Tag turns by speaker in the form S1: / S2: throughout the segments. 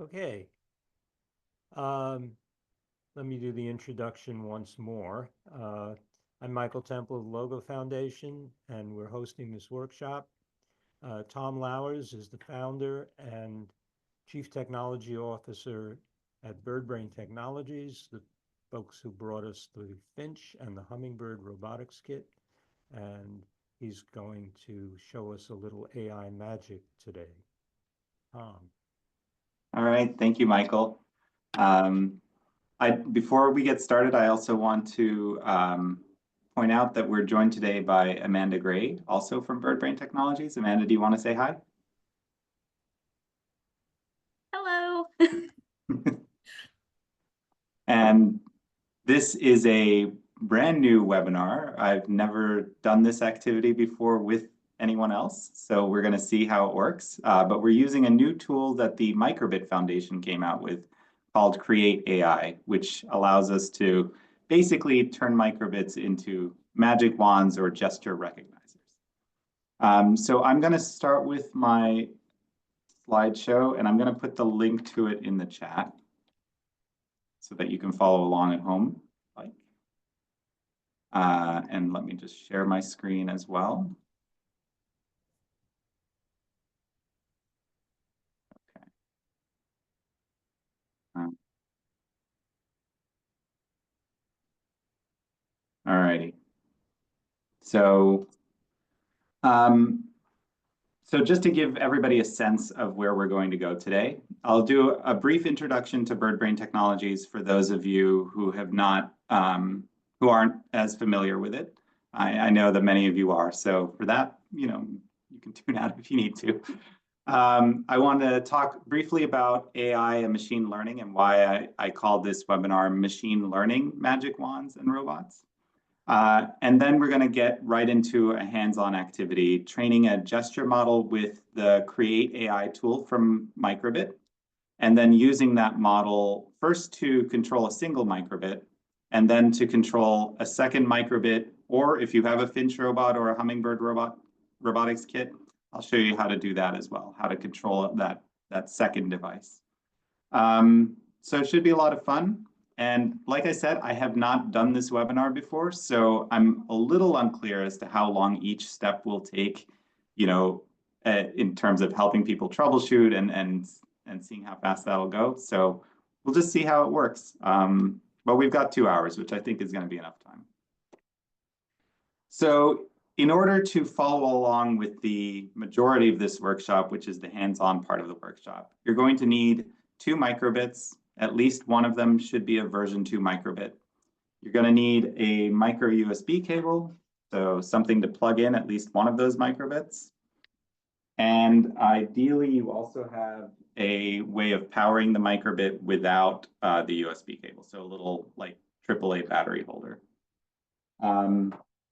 S1: Okay. Let me do the introduction once more. I'm Michael Temple of Logo Foundation, and we're hosting this workshop. Tom Lauwers is the founder and Chief Technology Officer at BirdBrain Technologies, the folks who brought us the Finch and the Hummingbird robotics kit. And he's going to show us a little AI magic today. Tom.
S2: All right, thank you, Michael. Before we get started, I also want to point out that we're joined today by Amanda Gray, also from BirdBrain Technologies. Amanda, do you want to say hi?
S3: Hello.
S2: And this is a brand new webinar. I've never done this activity before with anyone else, so we're going to see how it works. But we're using a new tool that the Microbit Foundation came out with called Create AI, which allows us to basically turn microbits into magic wands or gesture recognizers. So I'm going to start with my slideshow, and I'm going to put the link to it in the chat so that you can follow along at home. And let me just share my screen as well. Okay. All righty. So just to give everybody a sense of where we're going to go today, I'll do a brief introduction to BirdBrain Technologies for those of you who have not, who aren't as familiar with it. I know that many of you are, so for that, you can tune out if you need to. I want to talk briefly about AI and machine learning and why I called this webinar Machine Learning Magic Wands and Robots. And then we're going to get right into a hands-on activity, training a gesture model with the Create AI tool from Microbit, and then using that model first to control a single microbit, and then to control a second microbit, or if you have a Finch robot or a Hummingbird robotics kit, I'll show you how to do that as well, how to control that second device. So it should be a lot of fun. And like I said, I have not done this webinar before, so I'm a little unclear as to how long each step will take, in terms of helping people troubleshoot and seeing how fast that'll go. So we'll just see how it works. But we've got 2 hours, which I think is going to be enough time. So in order to follow along with the majority of this workshop, which is the hands-on part of the workshop, you're going to need 2 microbits. At least one of them should be a version 2 microbit. You're going to need a micro USB cable, so something to plug in at least one of those microbits. And ideally, you also have a way of powering the microbit without the USB cable, so a little like AAA battery holder.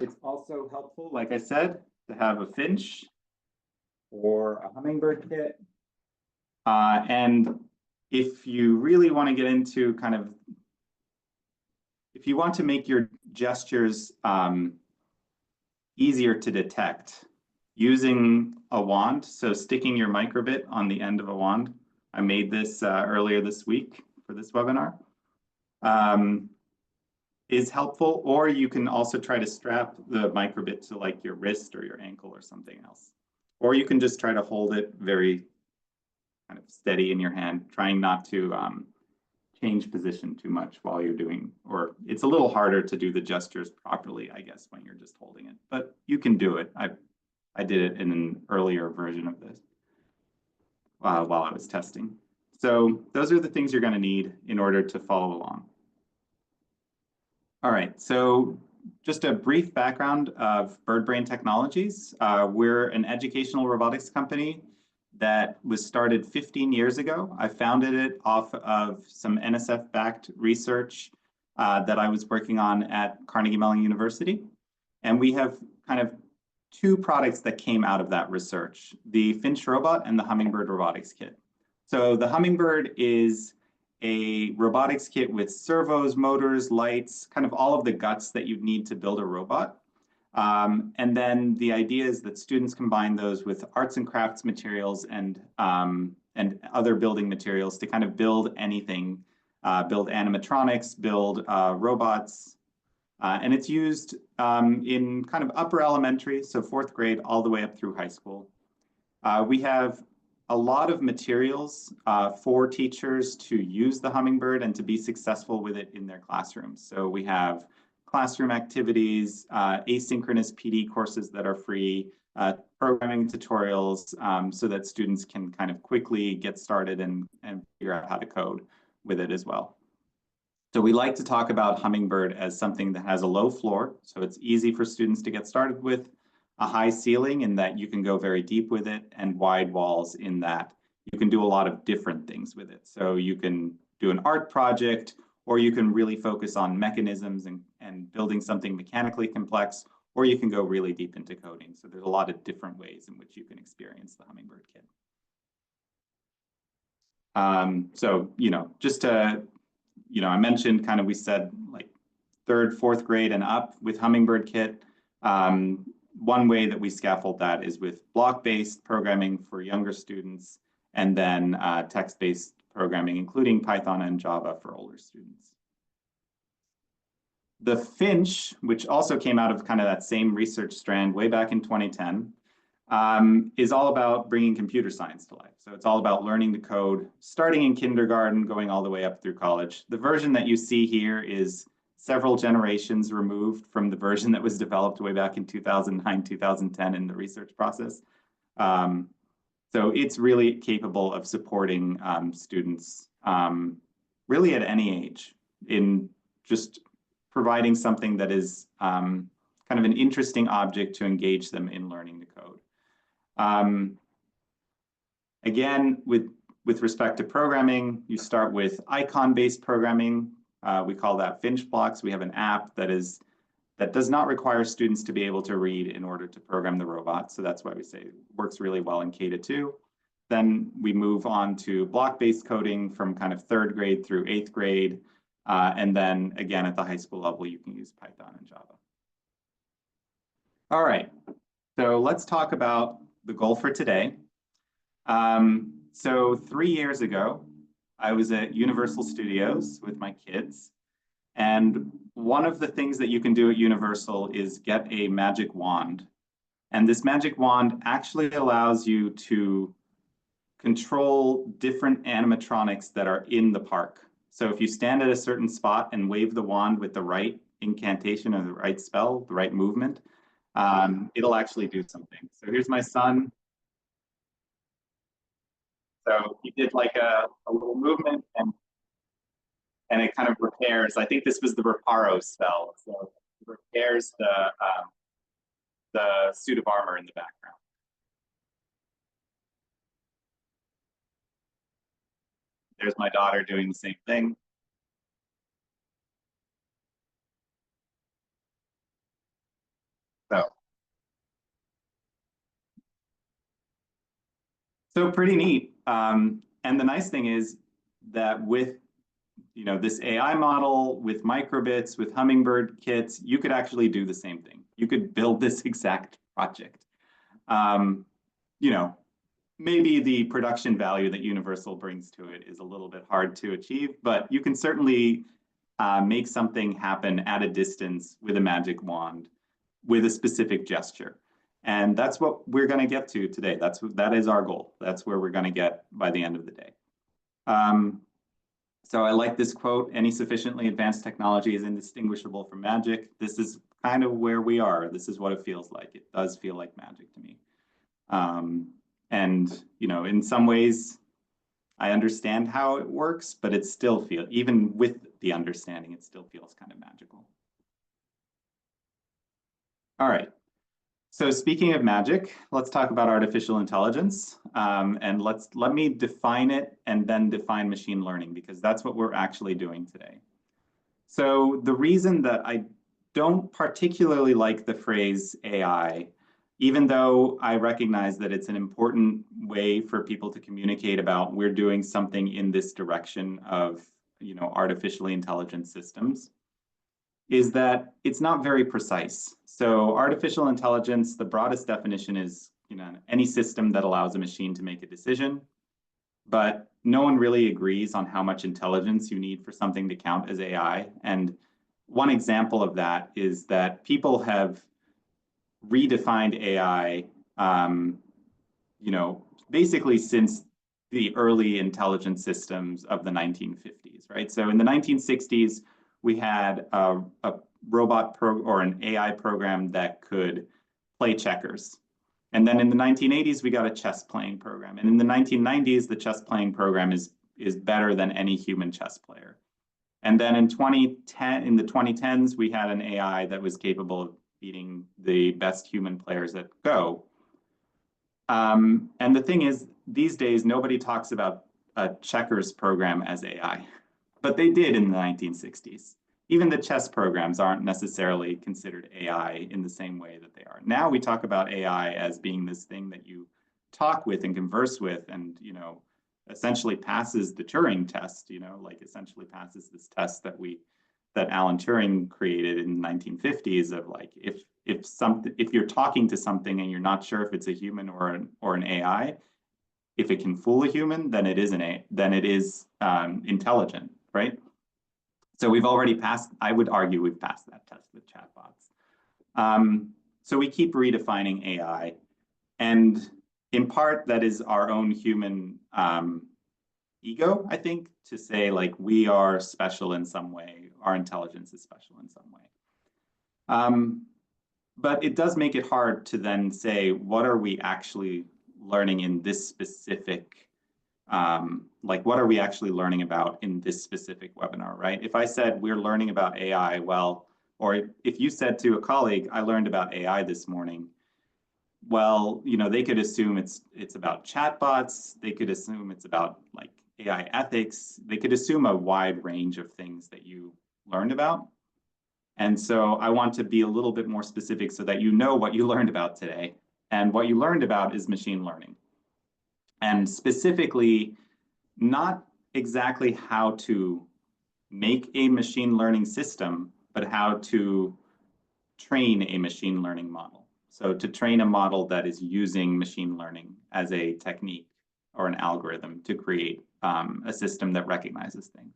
S2: It's also helpful, like I said, to have a Finch or a Hummingbird kit. And if you really want to get into if you want to make your gestures easier to detect using a wand, so sticking your microbit on the end of a wand, I made this earlier this week for this webinar, is helpful, or you can also try to strap the microbit to like your wrist or your ankle or something else. Or you can just try to hold it very kind of steady in your hand, trying not to change position too much while you're doing, or it's a little harder to do the gestures properly, I guess, when you're just holding it, but you can do it. I did it in an earlier version of this while I was testing. So those are the things you're going to need in order to follow along. All right, so just a brief background of BirdBrain Technologies. We're an educational robotics company that was started 15 years ago. I founded it off of some NSF-backed research that I was working on at Carnegie Mellon University. And we have kind of 2 products that came out of that research, the Finch robot and the Hummingbird robotics kit. So the Hummingbird is a robotics kit with servos, motors, lights, kind of all of the guts that you'd need to build a robot. And then the idea is that students combine those with arts and crafts materials and and other building materials to kind of build anything, build animatronics, build robots. And it's used in kind of upper elementary, so 4th grade, all the way up through high school. We have a lot of materials for teachers to use the Hummingbird and to be successful with it in their classrooms. So we have classroom activities, asynchronous PD courses that are free, programming tutorials so that students can kind of quickly get started and figure out how to code with it as well. So we like to talk about Hummingbird as something that has a low floor, so it's easy for students to get started with, a high ceiling in that you can go very deep with it, and wide walls in that you can do a lot of different things with it. So you can do an art project, or you can really focus on mechanisms and building something mechanically complex, or you can go really deep into coding. So there's a lot of different ways in which you can experience the Hummingbird Kit. So, just to, I mentioned kind of, we said like 3rd, 4th grade and up with Hummingbird Kit. One way that we scaffold that is with block-based programming for younger students, and then text-based programming, including Python and Java for older students. The Finch, which also came out of kind of that same research strand way back in 2010, is all about bringing computer science to life. So it's all about learning to code, starting in kindergarten, going all the way up through college. The version that you see here is several generations removed from the version that was developed way back in 2009, 2010 in the research process. So it's really capable of supporting students really at any age in just providing something that is kind of an interesting object to engage them in learning to code. Again, with respect to programming, you start with icon-based programming. We call that Finch blocks. We have an app that does not require students to be able to read in order to program the robot. So that's why we say it works really well in K-2. Then we move on to block-based coding from kind of 3rd grade through 8th grade. And then again, at the high school level, you can use Python and Java. All right, so let's talk about the goal for today. So 3 years ago, I was at Universal Studios with my kids. And one of the things that you can do at Universal is get a magic wand. And this magic wand actually allows you to control different animatronics that are in the park. So if you stand at a certain spot and wave the wand with the right incantation or the right spell, the right movement, it'll actually do something. So here's my son. So he did like a little movement and it kind of repairs. I think this was the reparo spell. So it repairs the suit of armor in the background. There's my daughter doing the same thing. So pretty neat. And the nice thing is that with this AI model, with microbits, with Hummingbird kits, you could actually do the same thing. You could build this exact project. Maybe the production value that Universal brings to it is a little bit hard to achieve, but you can certainly make something happen at a distance with a magic wand, with a specific gesture. And that's what we're going to get to today. That is our goal. That's where we're going to get by the end of the day. So I like this quote: any sufficiently advanced technology is indistinguishable from magic. This is kind of where we are. This is what it feels like. It does feel like magic to me. And, in some ways, I understand how it works, but it still feels, even with the understanding, it still feels kind of magical. All right. So speaking of magic, let's talk about artificial intelligence. And let me define it and then define machine learning, because that's what we're actually doing today. So the reason that I don't particularly like the phrase AI, even though I recognize that it's an important way for people to communicate about we're doing something in this direction of artificially intelligent systems, is that it's not very precise. So artificial intelligence, the broadest definition is any system that allows a machine to make a decision. but no one really agrees on how much intelligence you need for something to count as AI. And one example of that is that people have redefined AI, basically since the early intelligence systems of the 1950s, right? So in the 1960s, we had a robot or an AI program that could play checkers. And then in the 1980s, we got a chess playing program. And in the 1990s, the chess playing program is better than any human chess player. And then in the 2010s, we had an AI that was capable of beating the best human players at Go. And the thing is, these days, nobody talks about a checkers program as AI, but they did in the 1960s. Even the chess programs aren't necessarily considered AI in the same way that they are. Now we talk about AI as being this thing that you talk with and converse with and, essentially passes the Turing test, like essentially passes this test that Alan Turing created in the 1950s of like, if you're talking to something and you're not sure if it's a human or an AI, if it can fool a human, then it is intelligent, right? So we've already passed, I would argue we've passed that test with chatbots. So we keep redefining AI. And in part, that is our own human ego, I think, to say like we are special in some way, our intelligence is special in some way. But it does make it hard to then say, what are we actually learning in this specific what are we actually learning about in this specific webinar, right? If I said we're learning about AI, well, or if you said to a colleague, I learned about AI this morning, well, they could assume it's about chatbots. They could assume it's about like AI ethics. They could assume a wide range of things that you learned about. And so I want to be a little bit more specific so that you know what you learned about today. And what you learned about is machine learning. And specifically, not exactly how to make a machine learning system, but how to train a machine learning model. So to train a model that is using machine learning as a technique or an algorithm to create a system that recognizes things.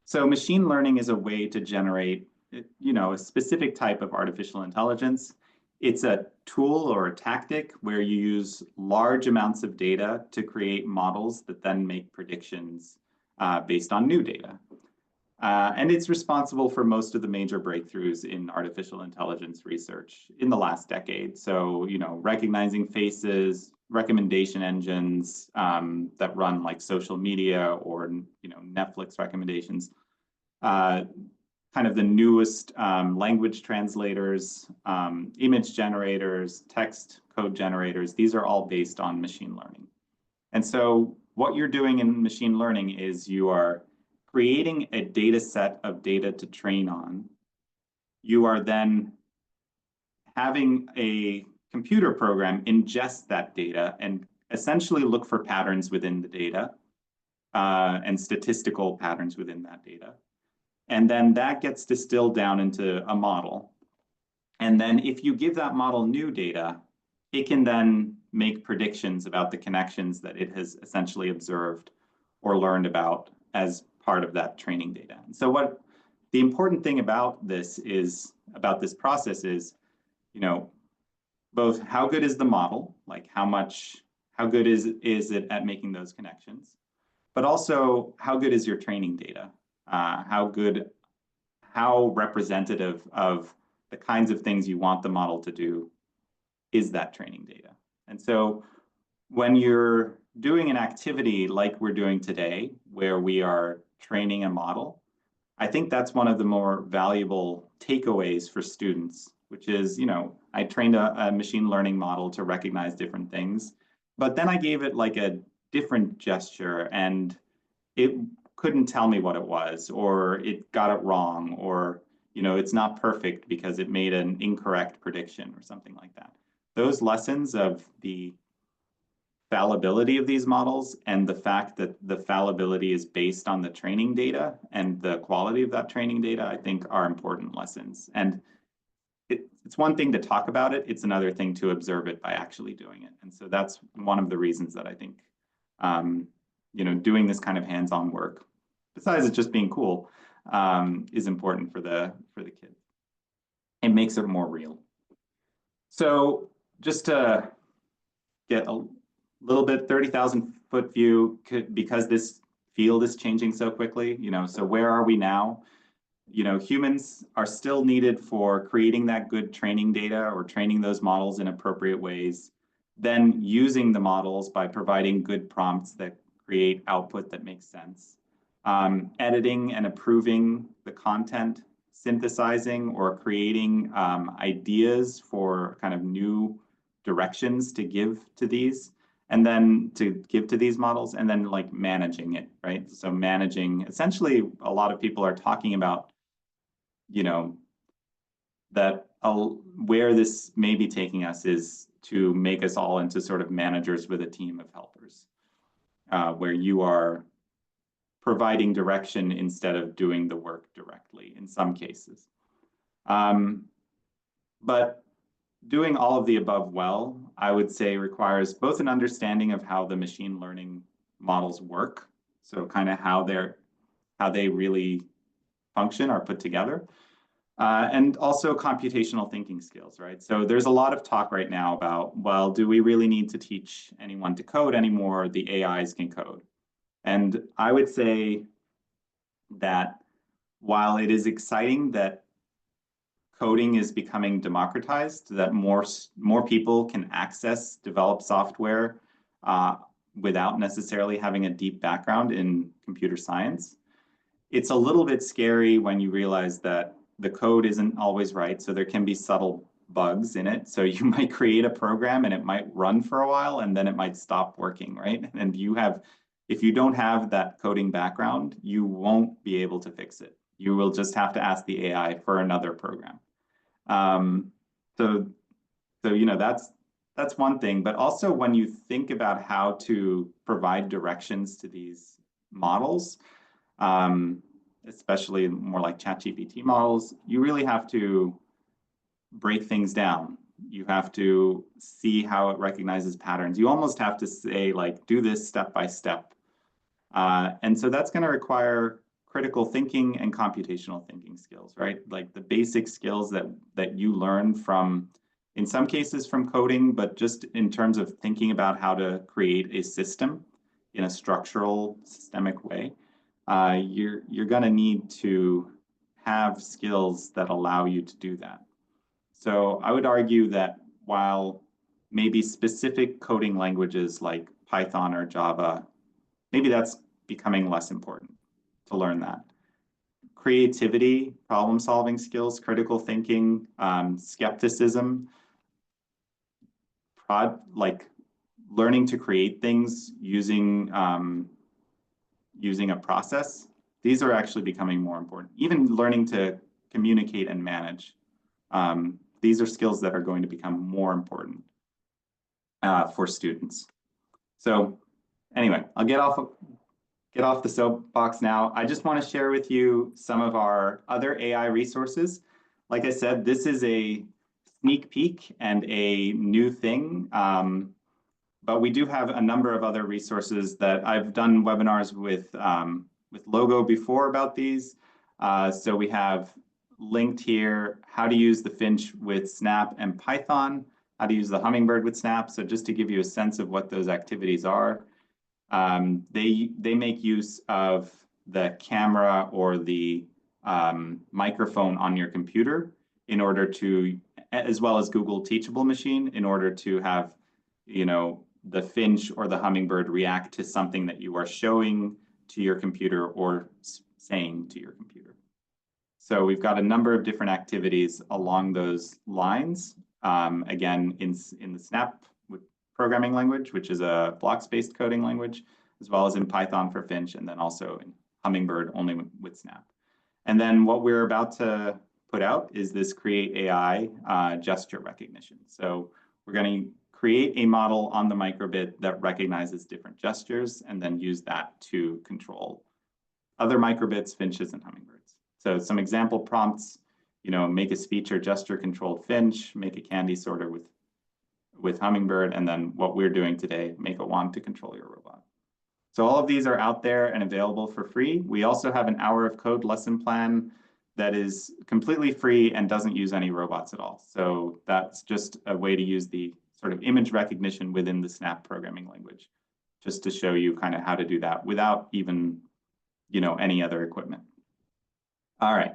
S2: So machine learning is a way to generate, a specific type of artificial intelligence. It's a tool or a tactic where you use large amounts of data to create models that then make predictions based on new data. And it's responsible for most of the major breakthroughs in artificial intelligence research in the last decade. So, recognizing faces, recommendation engines that run like social media or, Netflix recommendations, kind of the newest language translators, image generators, text code generators. These are all based on machine learning. And so what you're doing in machine learning is you are creating a data set of data to train on. You are then having a computer program ingest that data and essentially look for patterns within the data and statistical patterns within that data. And then that gets distilled down into a model. And then if you give that model new data, it can then make predictions about the connections that it has essentially observed or learned about as part of that training data. And so what the important thing about this process is, both how good is the model, like how good is it at making those connections, but also how good is your training data? How representative of the kinds of things you want the model to do is that training data? And so when you're doing an activity like we're doing today, where we are training a model, I think that's one of the more valuable takeaways for students, which is, I trained a machine learning model to recognize different things, but then I gave it like a different gesture and it couldn't tell me what it was, or it got it wrong, or, it's not perfect because it made an incorrect prediction or something like that. Those lessons of the fallibility of these models and the fact that the fallibility is based on the training data and the quality of that training data, I think are important lessons. And it's one thing to talk about it, it's another thing to observe it by actually doing it. And so that's one of the reasons that I think doing this kind of hands-on work, besides it just being cool, is important for the kids. It makes it more real. So just to get a little bit 30,000 foot view, because this field is changing so quickly, so where are we now? Humans are still needed for creating that good training data or training those models in appropriate ways, then using the models by providing good prompts that create output that makes sense, editing and approving the content, synthesizing or creating ideas for kind of new directions to give to these, and then to give to these models, and then like managing it, right? So managing, essentially, a lot of people are talking about, that where this may be taking us is to make us all into sort of managers with a team of helpers, where you are providing direction instead of doing the work directly in some cases. But doing all of the above well, I would say, requires both an understanding of how the machine learning models work, so kind of how they really function or put together, and also computational thinking skills, right? So there's a lot of talk right now about, well, do we really need to teach anyone to code anymore? The AIs can code. And I would say that while it is exciting that coding is becoming democratized, that more people can access, develop software without necessarily having a deep background in computer science, it's a little bit scary when you realize that the code isn't always right. So there can be subtle bugs in it. So you might create a program and it might run for a while and then it might stop working, right? And if you don't have that coding background, you won't be able to fix it. You will just have to ask the AI for another program. So that's one thing. But also when you think about how to provide directions to these models, especially more like ChatGPT models, you really have to break things down. You have to see how it recognizes patterns. You almost have to say, like, do this step by step. And so that's going to require critical thinking and computational thinking skills, right? Like the basic skills that you learn from, in some cases from coding, but just in terms of thinking about how to create a system in a structural, systemic way. You're going to need to have skills that allow you to do that. So I would argue that while maybe specific coding languages like Python or Java, maybe that's becoming less important to learn that. Creativity, problem-solving skills, critical thinking, skepticism, like learning to create things using a process, these are actually becoming more important. Even learning to communicate and manage. These are skills that are going to become more important for students. So anyway, I'll get off the soapbox now. I just want to share with you some of our other AI resources. Like I said, this is a sneak peek and a new thing. But we do have a number of other resources that I've done webinars with Logo before about these. So we have linked here how to use the Finch with Snap and Python, how to use the Hummingbird with Snap. So just to give you a sense of what those activities are, they make use of the camera or the microphone on your computer in order to, as well as Google Teachable Machine, in order to have, the Finch or the Hummingbird react to something that you are showing to your computer or saying to your computer. So we've got a number of different activities along those lines. Again, in the Snap programming language, which is a blocks-based coding language, as well as in Python for Finch, and then also in Hummingbird only with Snap. And then what we're about to put out is this Create AI gesture recognition. So we're going to create a model on the microbit that recognizes different gestures and then use that to control other microbits, Finches, and Hummingbirds. So some example prompts, make a speech or gesture controlled Finch, make a candy sorter with Hummingbird, and then what we're doing today, make a wand to control your robot. So all of these are out there and available for free. We also have an hour of code lesson plan that is completely free and doesn't use any robots at all. So that's just a way to use the sort of image recognition within the Snap programming language, just to show you kind of how to do that without even, any other equipment. All right,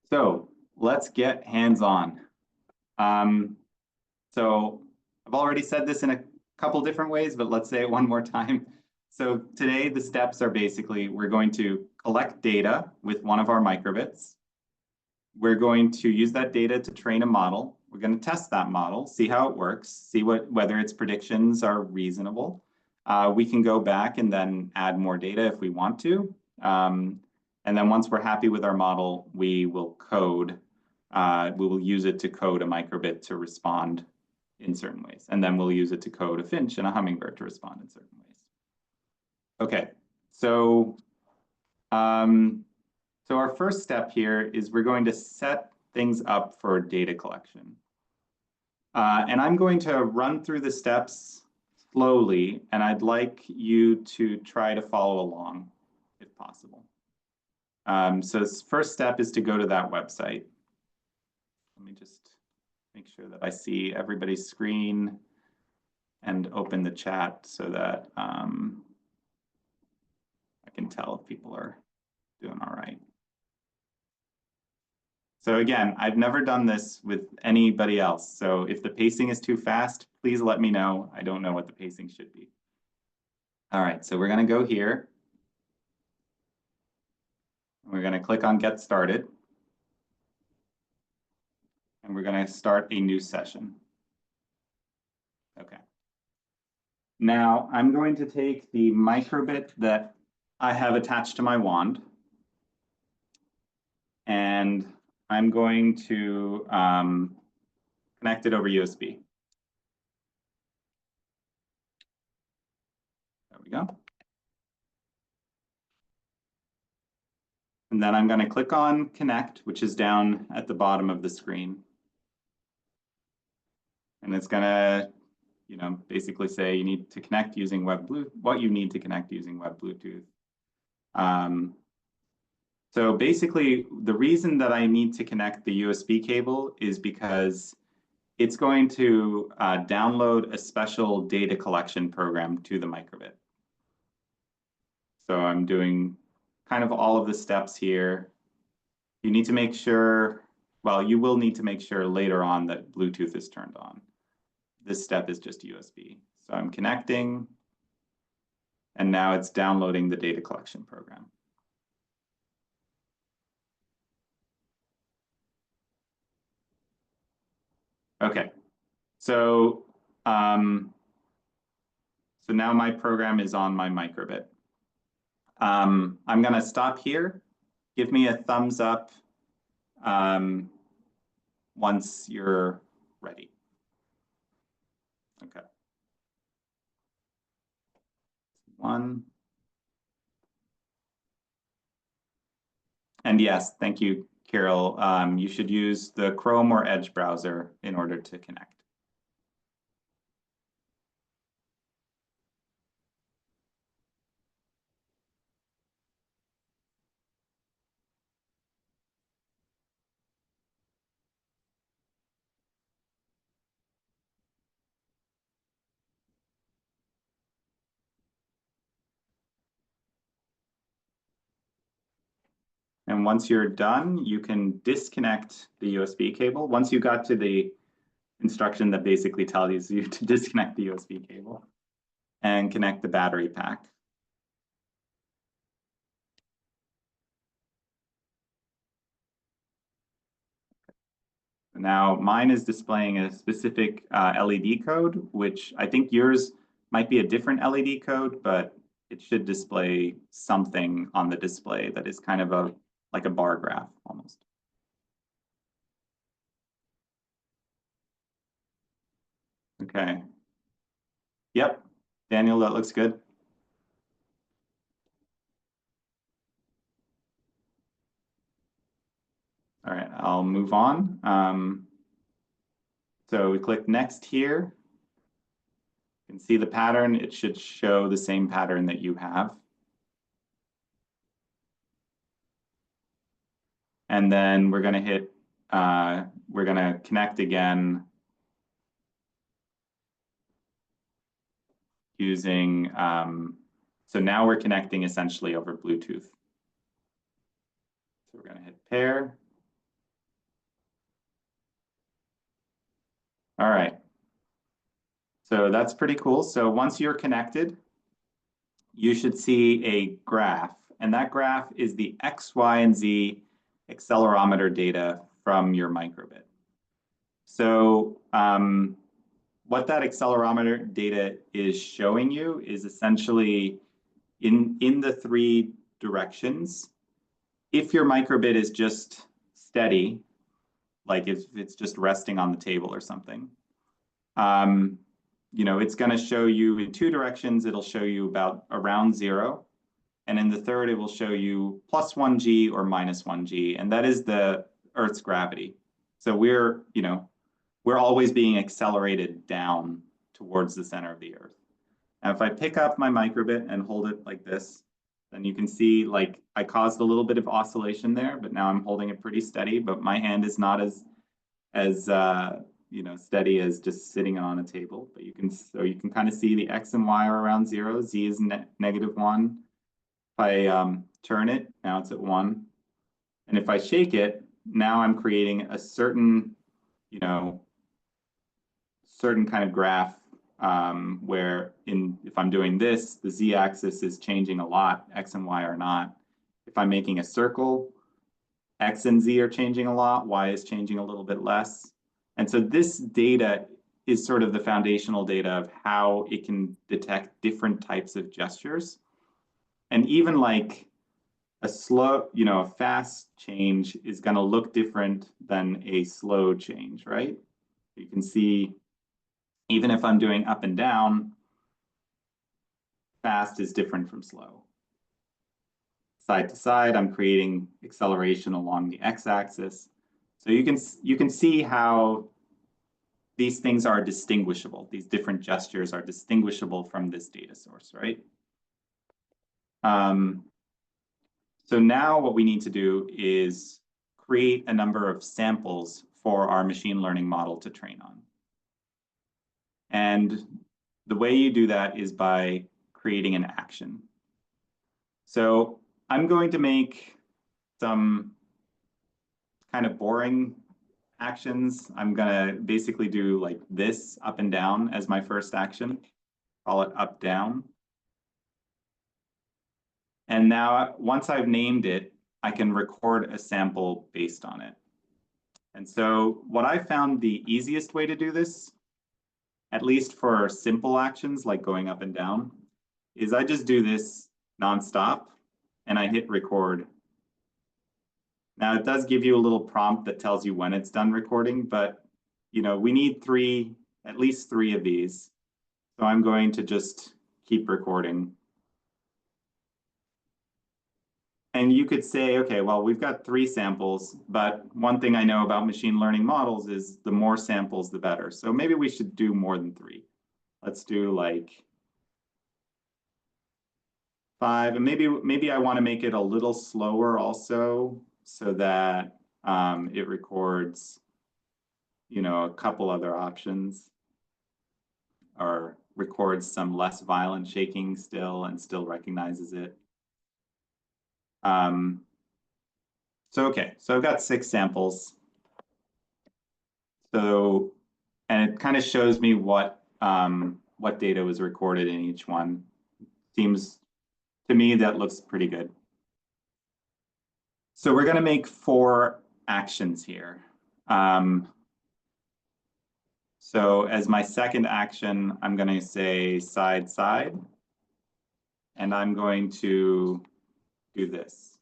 S2: so let's get hands-on. So I've already said this in a couple different ways, but let's say it one more time. So today the steps are basically, we're going to collect data with one of our microbits. We're going to use that data to train a model. We're going to test that model, see how it works, see whether its predictions are reasonable. We can go back and then add more data if we want to. And then once we're happy with our model, we will use it to code a microbit to respond in certain ways. And then we'll use it to code a Finch and a Hummingbird to respond in certain ways. Okay, so our first step here is we're going to set things up for data collection. And I'm going to run through the steps slowly, and I'd like you to try to follow along if possible. So this first step is to go to that website. Let me just make sure that I see everybody's screen and open the chat so that I can tell if people are doing all right. So again, I've never done this with anybody else. So if the pacing is too fast, please let me know. I don't know what the pacing should be. All right, so we're going to go here. We're going to click on Get Started. And we're going to start a new session. Okay. Now I'm going to take the microbit that I have attached to my wand. And I'm going to connect it over USB. There we go. And then I'm going to click on Connect, which is down at the bottom of the screen. And it's going to, basically say you need to connect using what you need to connect using Web Bluetooth. So basically, the reason that I need to connect the USB cable is because it's going to download a special data collection program to the microbit. So I'm doing kind of all of the steps here. You need to make sure, well, you will need to make sure later on that Bluetooth is turned on. This step is just USB. So I'm connecting, and now it's downloading the data collection program. Okay, so now my program is on my microbit. I'm going to stop here. Give me a thumbs up once you're ready. Okay. 1. And yes, thank you, Carol. You should use the Chrome or Edge browser in order to connect. And once you're done, you can disconnect the USB cable. Once you got to the instruction that basically tells you to disconnect the USB cable and connect the battery pack. Now mine is displaying a specific LED code, which I think yours might be a different LED code, but it should display something on the display that is kind of like a bar graph almost. Okay. Yep, Daniel, that looks good. All right, I'll move on. So we click next here. You can see the pattern. It should show the same pattern that you have. And then we're going to connect again using, so now we're connecting essentially over Bluetooth. So we're going to hit pair. All right. So that's pretty cool. So once you're connected, you should see a graph. And that graph is the X, Y, and Z accelerometer data from your microbit. So what that accelerometer data is showing you is essentially in the three directions. If your microbit is just steady, like if it's just resting on the table or something, you know, it's going to show you in two directions. It'll show you about around 0. And in the third, it will show you plus 1g or minus 1g. And that is the Earth's gravity. So we're, you know, we're always being accelerated down towards the center of the Earth. Now, if I pick up my microbit and hold it like this, then you can see like I caused a little bit of oscillation there, but now I'm holding it pretty steady, but my hand is not as you know, steady as just sitting on a table. But you can kind of see the X and Y are around 0. Z is -1. If I turn it, now it's at 1. And if I shake it, now I'm creating a certain, you know, certain kind of graph where if I'm doing this, the Z-axis is changing a lot, X and Y are not. If I'm making a circle, X and Z are changing a lot, Y is changing a little bit less. And so this data is sort of the foundational data of how it can detect different types of gestures. And even like a slow, you know, a fast change is going to look different than a slow change, right? You can see, even if I'm doing up and down, fast is different from slow. Side to side, I'm creating acceleration along the x-axis. So you can see how these things are distinguishable. These different gestures are distinguishable from this data source, right? So now what we need to do is create a number of samples for our machine learning model to train on. And the way you do that is by creating an action. So I'm going to make some kind of boring actions. I'm going to basically do like this up and down as my first action. Call it up, down. And now once I've named it, I can record a sample based on it. And so what I found the easiest way to do this, at least for simple actions like going up and down, is I just do this nonstop and I hit record. Now it does give you a little prompt that tells you when it's done recording, but you know, we need at least three of these. So I'm going to just keep recording. And you could say, okay, well, we've got 3 samples, but one thing I know about machine learning models is the more samples, the better. So maybe we should do more than 3. Let's do like 5, and maybe I want to make it a little slower also, so that it records, you know, a couple other options, or records some less violent shaking still and still recognizes it. Okay, so I've got 6 samples. So, and it kind of shows me what data was recorded in each one. Seems to me that looks pretty good. So we're going to make 4 actions here. So as my second action, I'm going to say side, side, and I'm going to do this.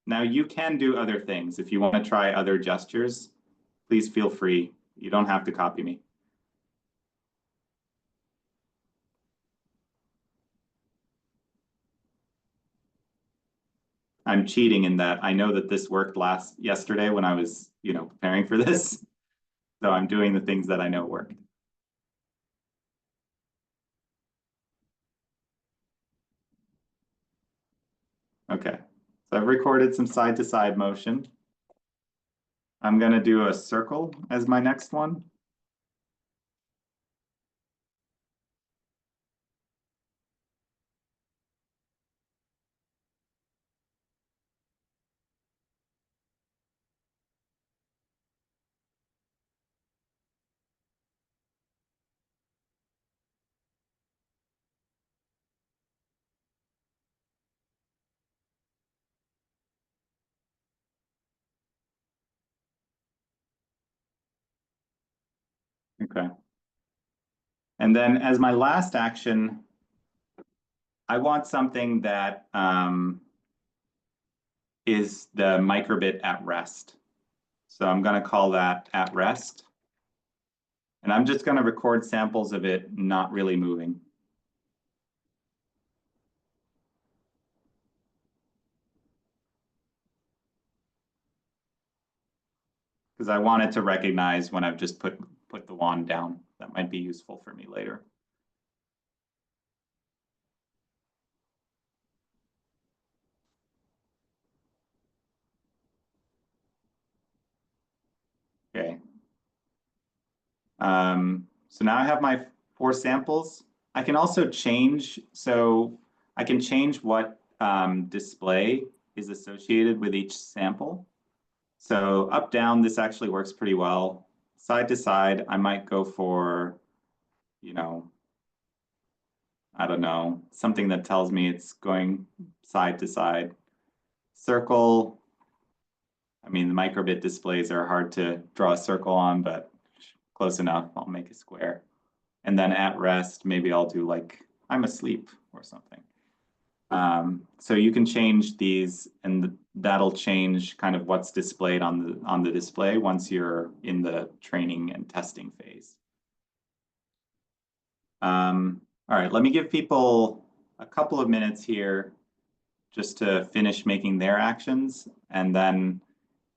S2: Now you can do other things. If you want to try other gestures, please feel free. You don't have to copy me. I'm cheating in that I know that this worked yesterday when I was, you know, preparing for this. So I'm doing the things that I know work. Okay, so I've recorded some side-to-side motion. I'm going to do a circle as my next one. Okay. And then as my last action, I want something that is the microbit at rest. So I'm going to call that at rest. And I'm just going to record samples of it not really moving. Because I want it to recognize when I've just put the wand down. That might be useful for me later. Okay. So now I have my 4 samples. I can also change, so I can change what display is associated with each sample. So up, down, this actually works pretty well. Side to side, I might go for, you know, I don't know, something that tells me it's going side to side. Circle, I mean, the microbit displays are hard to draw a circle on, but close enough, I'll make a square. And then at rest, maybe I'll do like, I'm asleep or something. So you can change these, and that'll change kind of what's displayed on the display once you're in the training and testing phase. All right, let me give people a couple of minutes here just to finish making their actions. And then,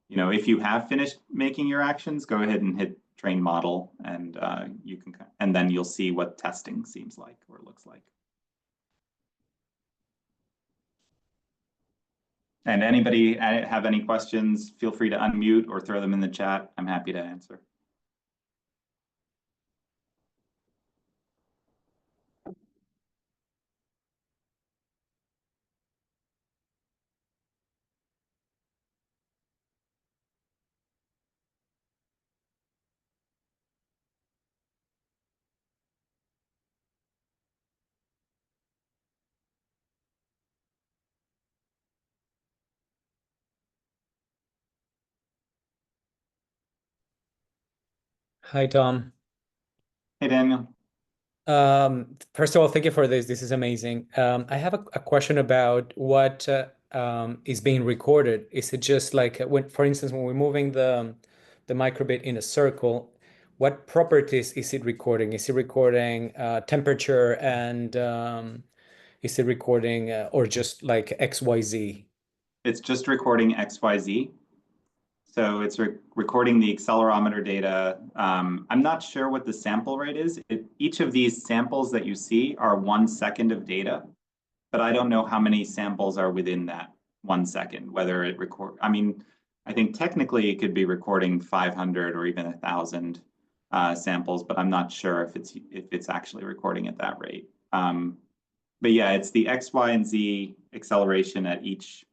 S2: you know, if you have finished making your actions, go ahead and hit train model, and you can, and then you'll see what testing seems like or looks like. And anybody have any questions, feel free to unmute or throw them in the chat. I'm happy to answer.
S3: Hi, Tom.
S2: Hey, Daniel.
S3: First of all, thank you for this. This is amazing. I have a question about what is being recorded. Is it just like when, for instance, when we're moving the microbit in a circle, what properties is it recording? Is it recording temperature, and is it recording or just like XYZ?
S2: It's just recording XYZ. So it's recording the accelerometer data. I'm not sure what the sample rate is. Each of these samples that you see are 1 second of data, but I don't know how many samples are within that 1 second, whether it record, I mean, I think technically it could be recording 500 or even 1,000 samples, but I'm not sure if it's actually recording at that rate. But yeah, it's the X, Y, and Z acceleration at each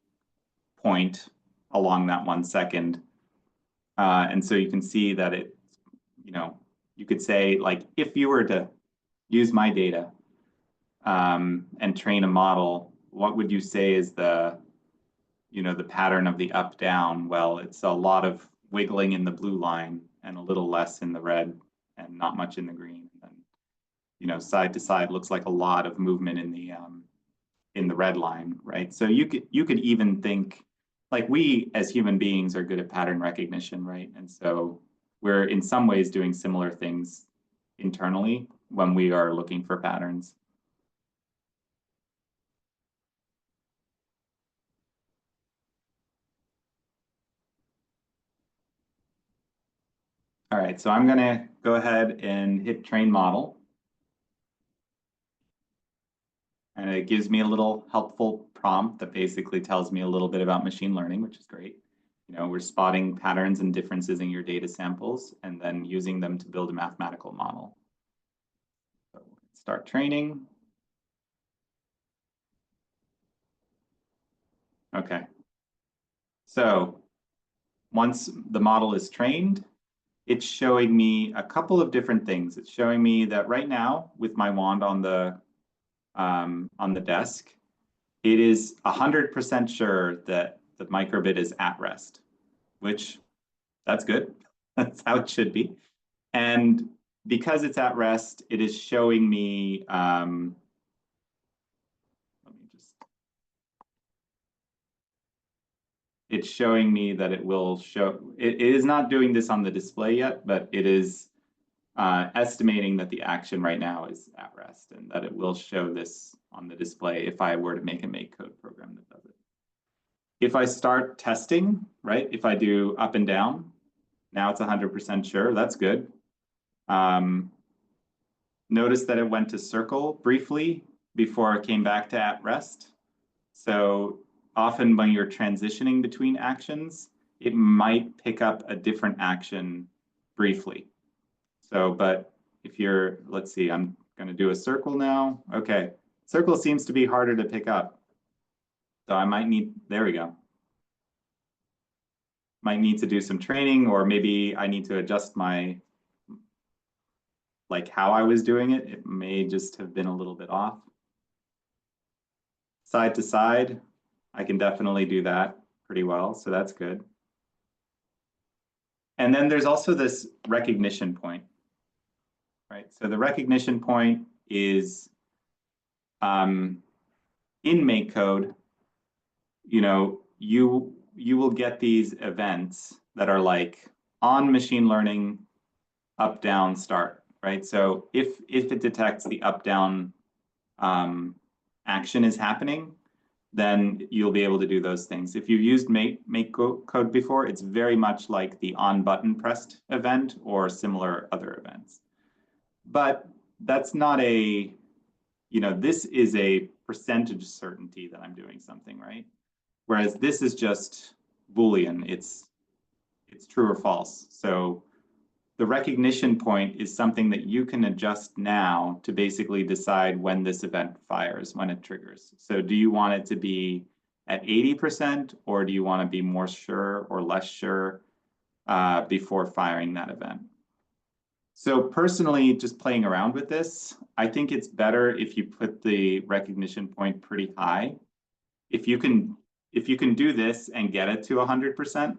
S2: point along that 1 second. And so you can see that it, you know, you could say, like, if you were to use my data and train a model, what would you say is the, you know, the pattern of the up down? Well, it's a lot of wiggling in the blue line and a little less in the red and not much in the green. And, you know, side to side looks like a lot of movement in the red line, right? So you could even think, like, we as human beings are good at pattern recognition, right? And so we're in some ways doing similar things internally when we are looking for patterns. All right, so I'm gonna go ahead and hit train model. And it gives me a little helpful prompt that basically tells me a little bit about machine learning, which is great. You know, we're spotting patterns and differences in your data samples and then using them to build a mathematical model. So start training. Okay. So once the model is trained, it's showing me a couple of different things. It's showing me that right now, with my wand on the desk, it is 100% sure that the microbit is at rest, which that's good. That's how it should be. And because it's at rest, it is showing me, it's showing me that it will show, it is not doing this on the display yet, but it is estimating that the action right now is at rest and that it will show this on the display if I were to make a MakeCode program that does it. If I start testing, right, if I do up and down, now it's 100% sure, that's good. Notice that it went to circle briefly before it came back to at rest. So often when you're transitioning between actions, it might pick up a different action briefly. So, but if you're, let's see, I'm going to do a circle now. Okay, circle seems to be harder to pick up. So I might need, there we go. Might need to do some training, or maybe I need to adjust my, like how I was doing it. It may just have been a little bit off. Side to side, I can definitely do that pretty well, so that's good. And then there's also this recognition point, right? So the recognition point is in MakeCode, you know, you will get these events that are like on machine learning, up, down, start, right? So if it detects the up, down action is happening, then you'll be able to do those things. If you've used MakeCode before, it's very much like the on button pressed event or similar other events. But that's not a, you know, this is a percentage certainty that I'm doing something, right? Whereas this is just Boolean, it's true or false. So the recognition point is something that you can adjust now to basically decide when this event fires, when it triggers. So do you want it to be at 80%, or do you want to be more sure or less sure before firing that event? So personally, just playing around with this, I think it's better if you put the recognition point pretty high. If you can do this and get it to 100%,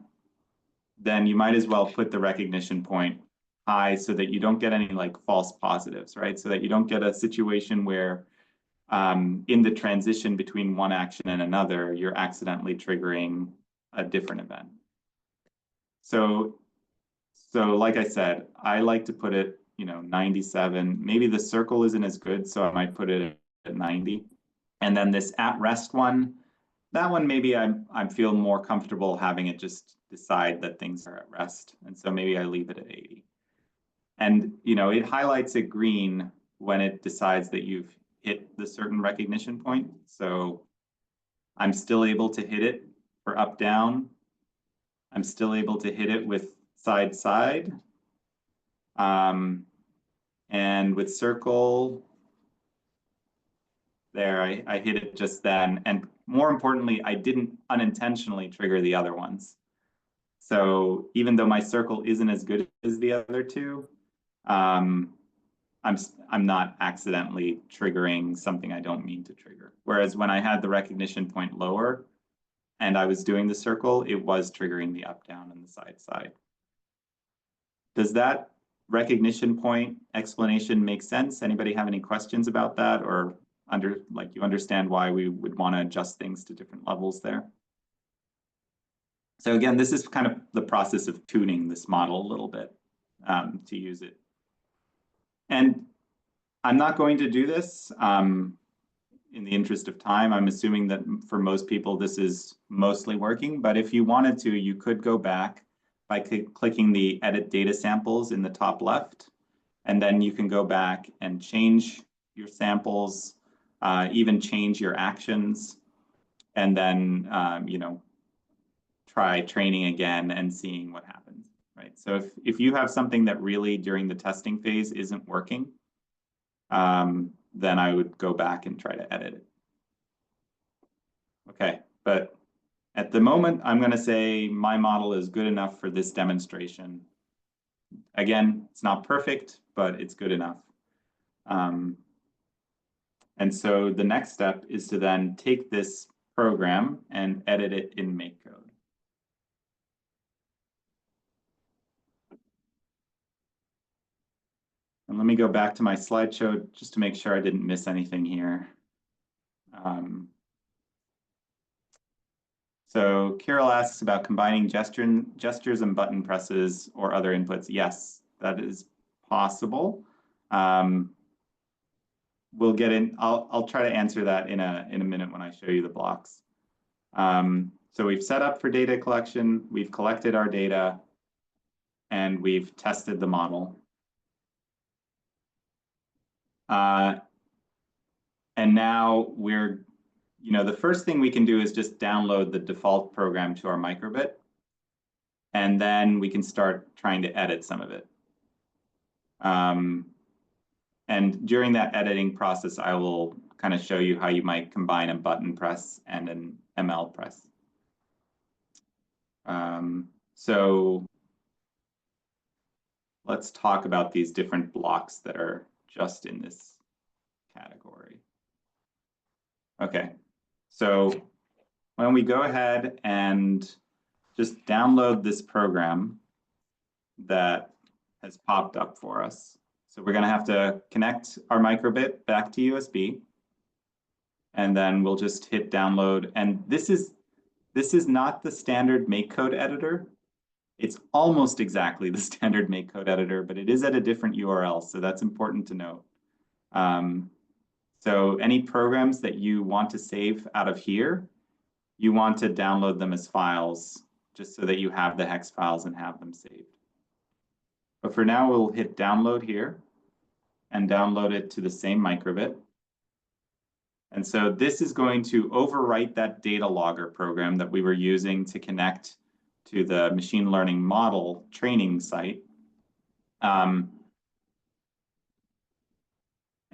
S2: then you might as well put the recognition point high so that you don't get any like false positives, right? So that you don't get a situation where in the transition between one action and another, you're accidentally triggering a different event. So like I said, I like to put it, you know, 97. Maybe the circle isn't as good, so I might put it at 90. And then this at rest one, that one maybe I feel more comfortable having it just decide that things are at rest. And so maybe I leave it at 80. And, you know, it highlights it green when it decides that you've hit the certain recognition point. So I'm still able to hit it for up, down. I'm still able to hit it with side, side. And with circle, there, I hit it just then. And more importantly, I didn't unintentionally trigger the other ones. So even though my circle isn't as good as the other two, I'm not accidentally triggering something I don't mean to trigger. Whereas when I had the recognition point lower and I was doing the circle, it was triggering the up, down, and the side, side. Does that recognition point explanation make sense? Anybody have any questions about that, or you understand why we would want to adjust things to different levels there? So again, this is kind of the process of tuning this model a little bit to use it. And I'm not going to do this in the interest of time. I'm assuming that for most people, this is mostly working. But if you wanted to, you could go back by clicking the edit data samples in the top left. And then you can go back and change your samples, even change your actions, and then, you know, try training again and seeing what happens, right? So if you have something that really during the testing phase isn't working, then I would go back and try to edit it. Okay, but at the moment, I'm going to say my model is good enough for this demonstration. Again, it's not perfect, but it's good enough. And so the next step is to then take this program and edit it in MakeCode. And let me go back to my slideshow just to make sure I didn't miss anything here. So Kirill asks about combining gestures and button presses or other inputs. Yes, that is possible. We'll get in. I'll try to answer that in a minute when I show you the blocks. So we've set up for data collection. We've collected our data, and we've tested the model. And now we're, you know, the first thing we can do is just download the default program to our microbit, and then we can start trying to edit some of it. And during that editing process, I will kind of show you how you might combine a button press and an ML press. So let's talk about these different blocks that are just in this category. Okay, so why don't we go ahead and just download this program that has popped up for us. So we're going to have to connect our microbit back to USB, and then we'll just hit download. And this is not the standard MakeCode editor. It's almost exactly the standard MakeCode editor, but it is at a different URL, so that's important to note. So any programs that you want to save out of here, you want to download them as files, just so that you have the hex files and have them saved. But for now, we'll hit download here and download it to the same microbit. And so this is going to overwrite that data logger program that we were using to connect to the machine learning model training site.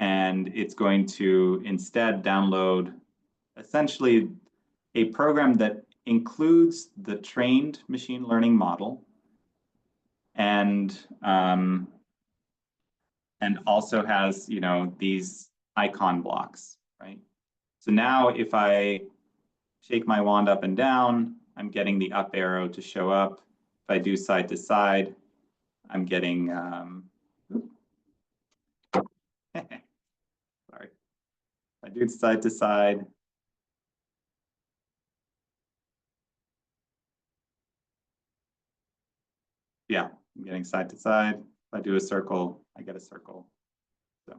S2: And it's going to instead download essentially a program that includes the trained machine learning model and also has, you know, these icon blocks, right? So now if I shake my wand up and down, I'm getting the up arrow to show up. If I do side to side, I'm getting, sorry. If I do side to side, yeah, I'm getting side to side. If I do a circle, I get a circle. So.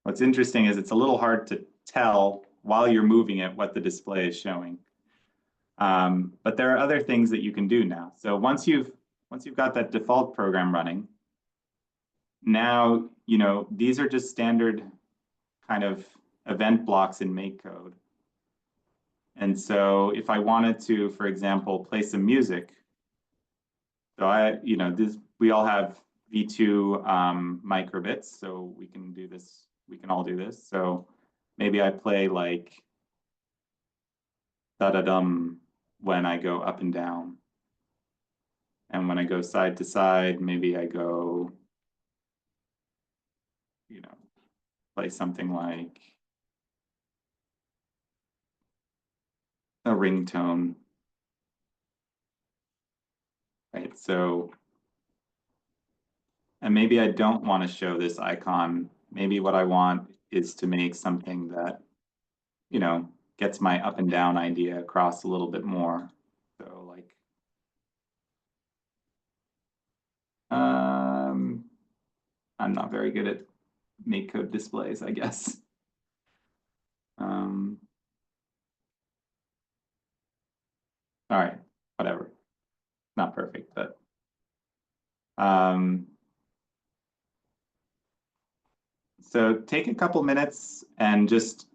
S2: What's interesting is it's a little hard to tell while you're moving it what the display is showing. But there are other things that you can do now. So once you've got that default program running, now, you know, these are just standard kind of event blocks in MakeCode. And so if I wanted to, for example, play some music, so you know, we all have V2 microbits, so we can do this. We can all do this. So maybe I play like da-da-dum when I go up and down. And when I go side to side, maybe I go, you know, play something like a ringtone. Right, so, and maybe I don't want to show this icon. Maybe what I want is to make something that, you know, gets my up and down idea across a little bit more. So like, I'm not very good at MakeCode displays, I guess. All right, whatever. Not perfect, but so take a couple minutes and just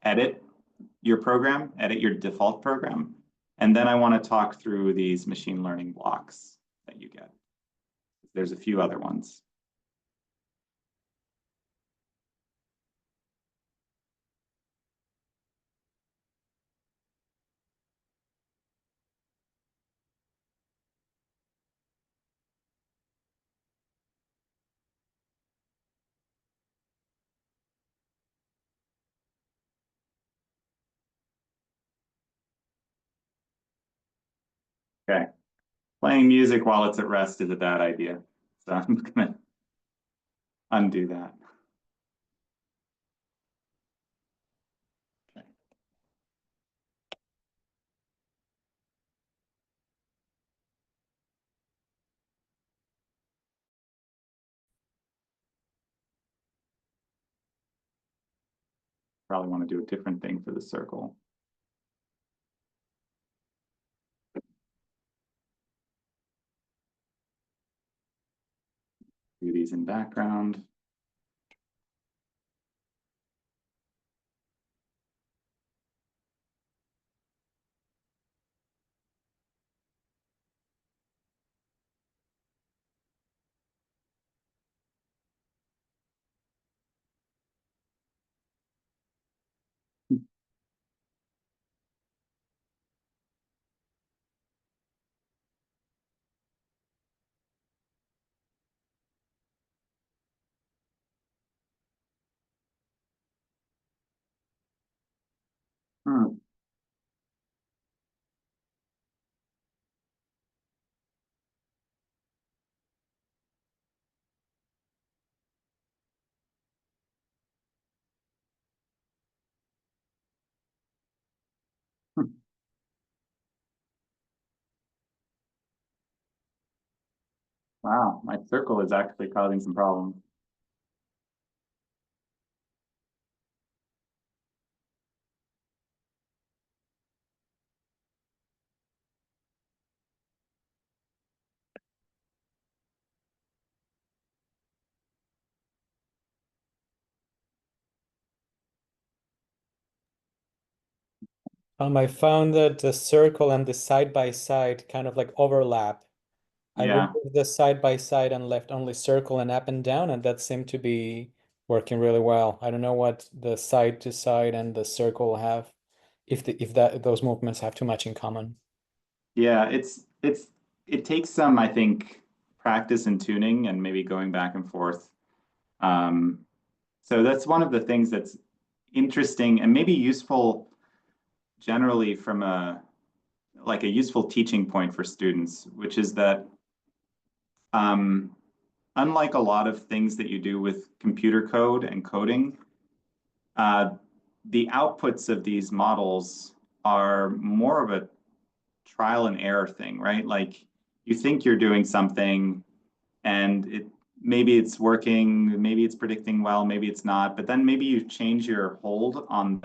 S2: edit your program, edit your default program. And then I want to talk through these machine learning blocks that you get. There's a few other ones. Okay. Playing music while it's at rest is a bad idea. So I'm gonna undo that. Okay. Probably want to do a different thing for the circle. Do these in background. Hmm. Wow, my circle is actually causing some problems.
S3: I found that the circle and the side by side kind of like overlap. I
S2: Yeah.
S3: removed the side by side and left only circle and up and down, and that seemed to be working really well. I don't know what the side to side and the circle have, if those movements have too much in common.
S2: Yeah, it takes some, I think, practice and tuning and maybe going back and forth. So that's one of the things that's interesting and maybe useful generally from a useful teaching point for students, which is that unlike a lot of things that you do with computer code and coding, the outputs of these models are more of a trial and error thing, right? Like you think you're doing something and maybe it's working, maybe it's predicting well, maybe it's not, but then maybe you change your hold on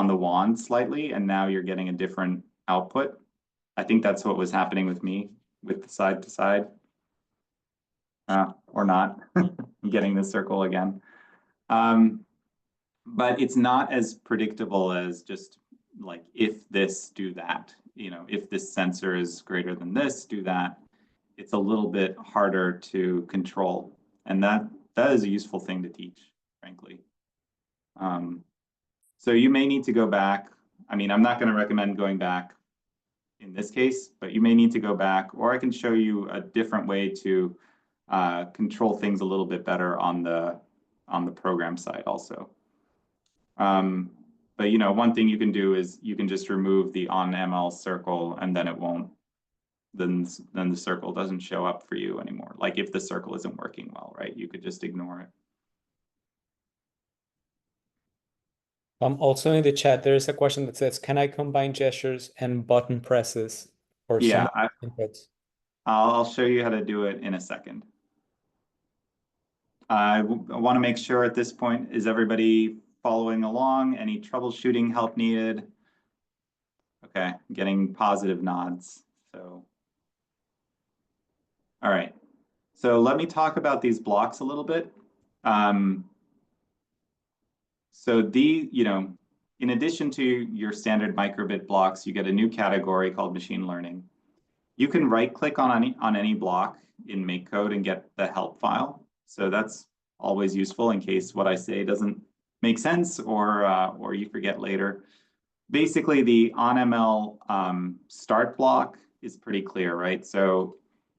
S2: the wand slightly and now you're getting a different output. I think that's what was happening with me with the side to side. Or not, getting the circle again. But it's not as predictable as just like, if this, do that. You know, if this sensor is greater than this, do that. It's a little bit harder to control. And that is a useful thing to teach, frankly. So you may need to go back. I mean, I'm not going to recommend going back in this case, but you may need to go back, or I can show you a different way to control things a little bit better on the program side also. But you know, one thing you can do is you can just remove the on ML circle, and then it won't. Then the circle doesn't show up for you anymore. Like if the circle isn't working well, right? You could just ignore it.
S3: Also in the chat, there is a question that says, "Can I combine gestures and button presses or some
S2: Yeah,
S3: inputs?"
S2: I'll show you how to do it in a second. I want to make sure at this point, is everybody following along? Any troubleshooting help needed? Okay, getting positive nods. So, all right. So let me talk about these blocks a little bit. So in addition to your standard microbit blocks, you get a new category called machine learning. You can right-click on any block in MakeCode and get the help file. So that's always useful in case what I say doesn't make sense or you forget later. Basically, the onML start block is pretty clear, right? So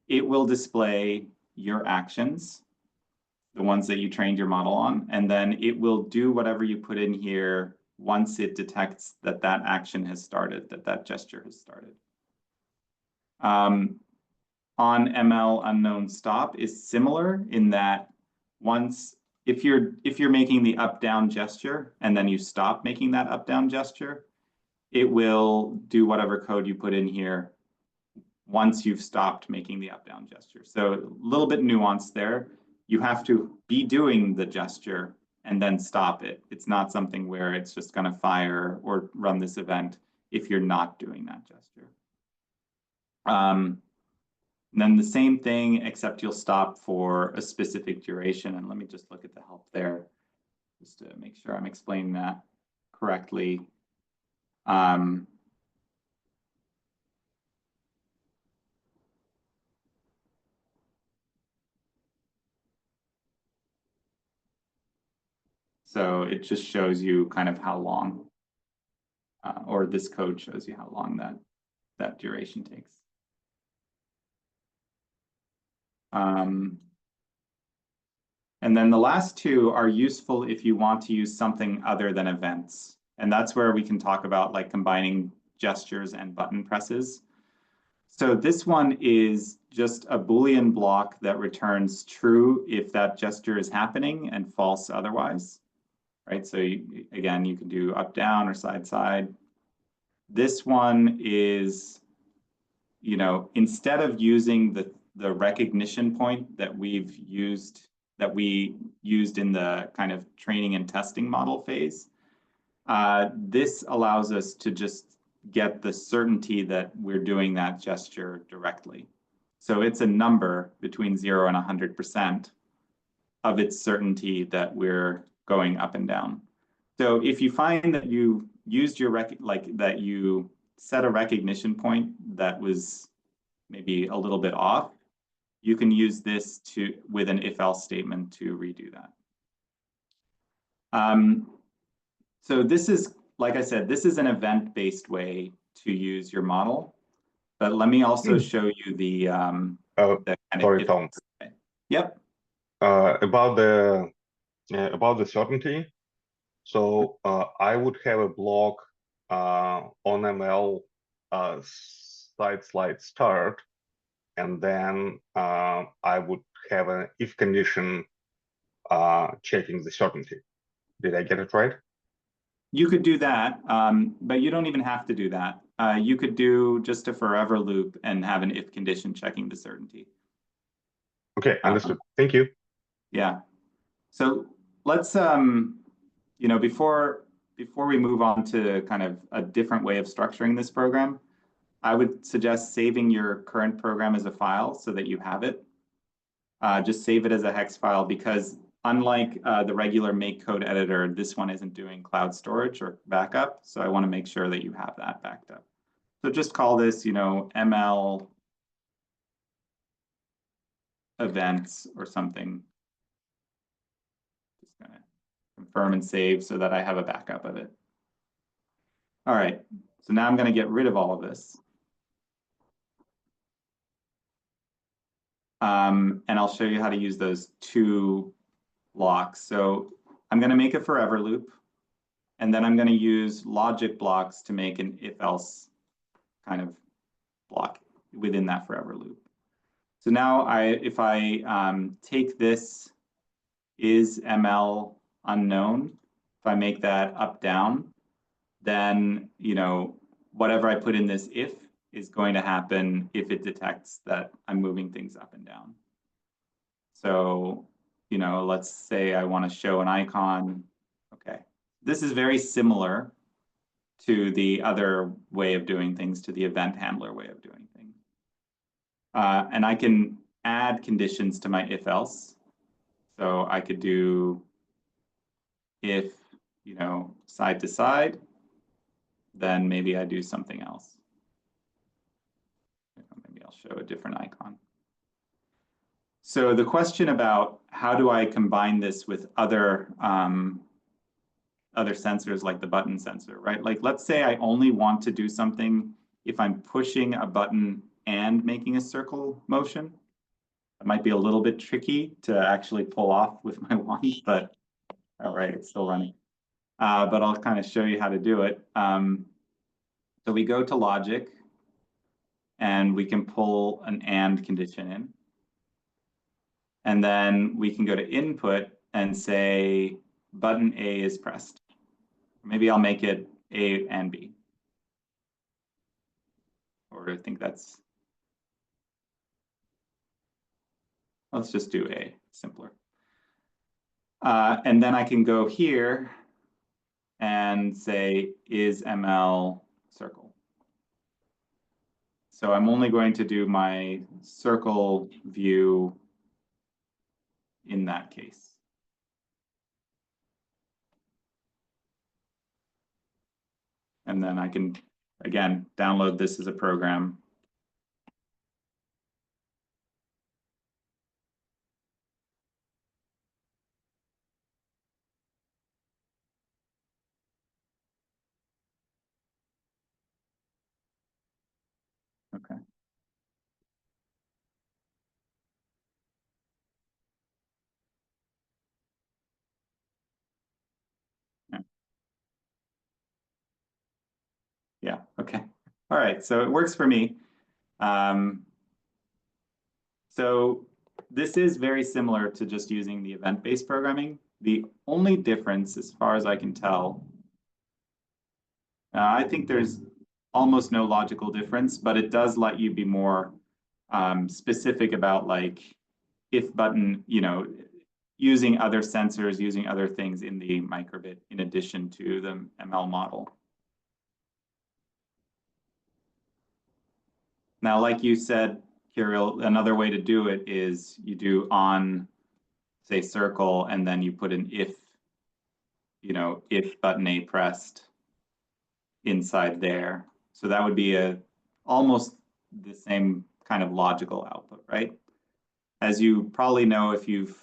S2: it will display your actions, the ones that you trained your model on, and then it will do whatever you put in here once it detects that that action has started, that gesture has started. On ML unknown stop is similar in that if you're making the up down gesture and then you stop making that up down gesture, it will do whatever code you put in here once you've stopped making the up down gesture. So a little bit nuanced there. You have to be doing the gesture and then stop it. It's not something where it's just going to fire or run this event if you're not doing that gesture. And then the same thing, except you'll stop for a specific duration. And let me just look at the help there, just to make sure I'm explaining that correctly. So it just shows you kind of how long, or this code shows you how long that duration takes. And then the last two are useful if you want to use something other than events. And that's where we can talk about like combining gestures and button presses. So this one is just a Boolean block that returns true if that gesture is happening and false otherwise, right? So again, you can do up, down, or side, side. This one is, instead of using the recognition point that we used in the kind of training and testing model phase, this allows us to just get the certainty that we're doing that gesture directly. So it's a number between 0 and 100% of its certainty that we're going up and down. So if you find that you used that you set a recognition point that was maybe a little bit off, you can use this with an if-else statement to redo that. So this is, like I said, this is an event-based way to use your model. But let me also show you the kind
S4: sorry, Tom.
S2: Yep.
S4: About the certainty. So I would have a block on ML slide start, and then I would have an if condition checking the certainty. Did I get it right?
S2: You could do that, but you don't even have to do that. You could do just a forever loop and have an if condition checking the certainty.
S4: Okay, understood. Thank you.
S2: Yeah. So let's, before we move on to kind of a different way of structuring this program, I would suggest saving your current program as a file so that you have it. Just save it as a hex file because unlike the regular MakeCode editor, this one isn't doing cloud storage or backup. So I want to make sure that you have that backed up. So just call this, ML events or something. Just gonna confirm and save so that I have a backup of it. All right, so now I'm going to get rid of all of this. And I'll show you how to use those two blocks. So I'm going to make a forever loop, and then I'm going to use logic blocks to make an if-else kind of block within that forever loop. So now if I take this is ML unknown, if I make that up down, then whatever I put in this if is going to happen if it detects that I'm moving things up and down. So let's say I want to show an icon. Okay, this is very similar to the other way of doing things, to the event handler way of doing things. And I can add conditions to my if-else. So I could do if, you know, side to side, then maybe I do something else. Maybe I'll show a different icon. So the question about how do I combine this with other sensors like the button sensor, right? Like, let's say I only want to do something if I'm pushing a button and making a circle motion. It might be a little bit tricky to actually pull off with my wand, but all right, it's still running. But I'll kind of show you how to do it. So we go to logic, and we can pull an and condition in. And then we can go to input and say button A is pressed. Maybe I'll make it A and B. Or I think that's, let's just do A, simpler. And then I can go here and say is ML circle. So I'm only going to do my circle view in that case. And then I can, again, download this as a program. Okay. Yeah, okay. All right, so it works for me. So this is very similar to just using the event-based programming. The only difference, as far as I can tell, I think there's almost no logical difference, but it does let you be more specific about like if button, you know, using other sensors, using other things in the microbit in addition to the ML model. Now, like you said, Kirill, another way to do it is you do on, say, circle, and then you put an if, you know, if button A pressed inside there. So that would be almost the same kind of logical output, right? As you probably know, if you've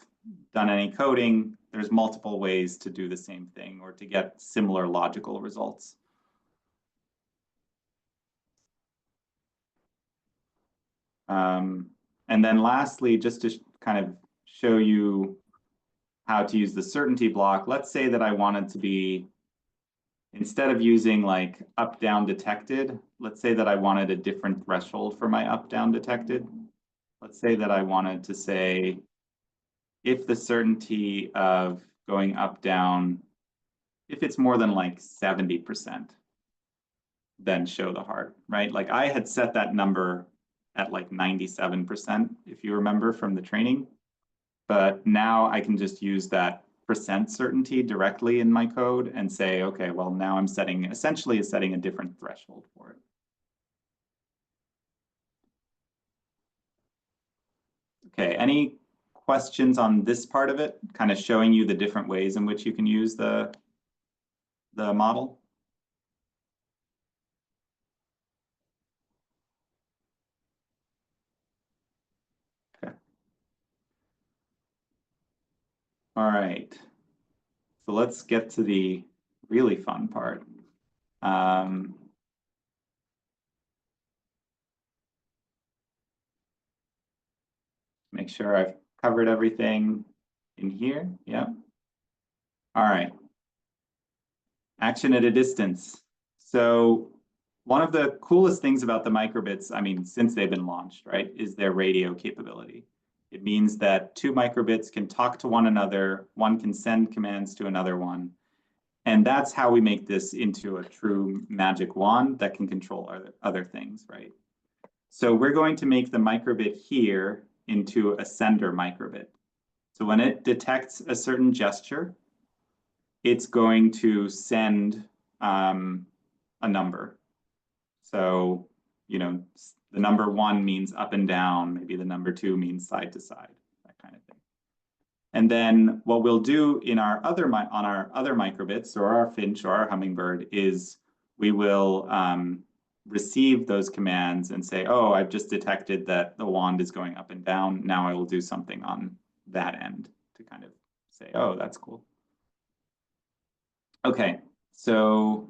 S2: done any coding, there's multiple ways to do the same thing or to get similar logical results. And then lastly, just to kind of show you how to use the certainty block, let's say that I wanted to be, instead of using like up-down detected, let's say that I wanted a different threshold for my up-down detected. Let's say that I wanted to say, if the certainty of going up-down, if it's more than like 70%, then show the heart, right? Like I had set that number at like 97%, if you remember from the training. But now I can just use that percent certainty directly in my code and say, okay, well, now I'm essentially setting a different threshold for it. Okay, any questions on this part of it? Kind of showing you the different ways in which you can use the model? Okay. All right. So let's get to the really fun part. Make sure I've covered everything in here. Yeah. All right. Action at a distance. So one of the coolest things about the microbits, I mean, since they've been launched, right, is their radio capability. It means that two microbits can talk to one another, one can send commands to another one. And that's how we make this into a true magic wand that can control other things, right? So we're going to make the microbit here into a sender microbit. So when it detects a certain gesture, it's going to send a number. So, you know, the number 1 means up and down, maybe the number 2 means side to side, that kind of thing. And then what we'll do in our other on our other microbits or our Finch or our Hummingbird is we will receive those commands and say, oh, I've just detected that the wand is going up and down. Now I will do something on that end to kind of say, oh, that's cool. Okay, so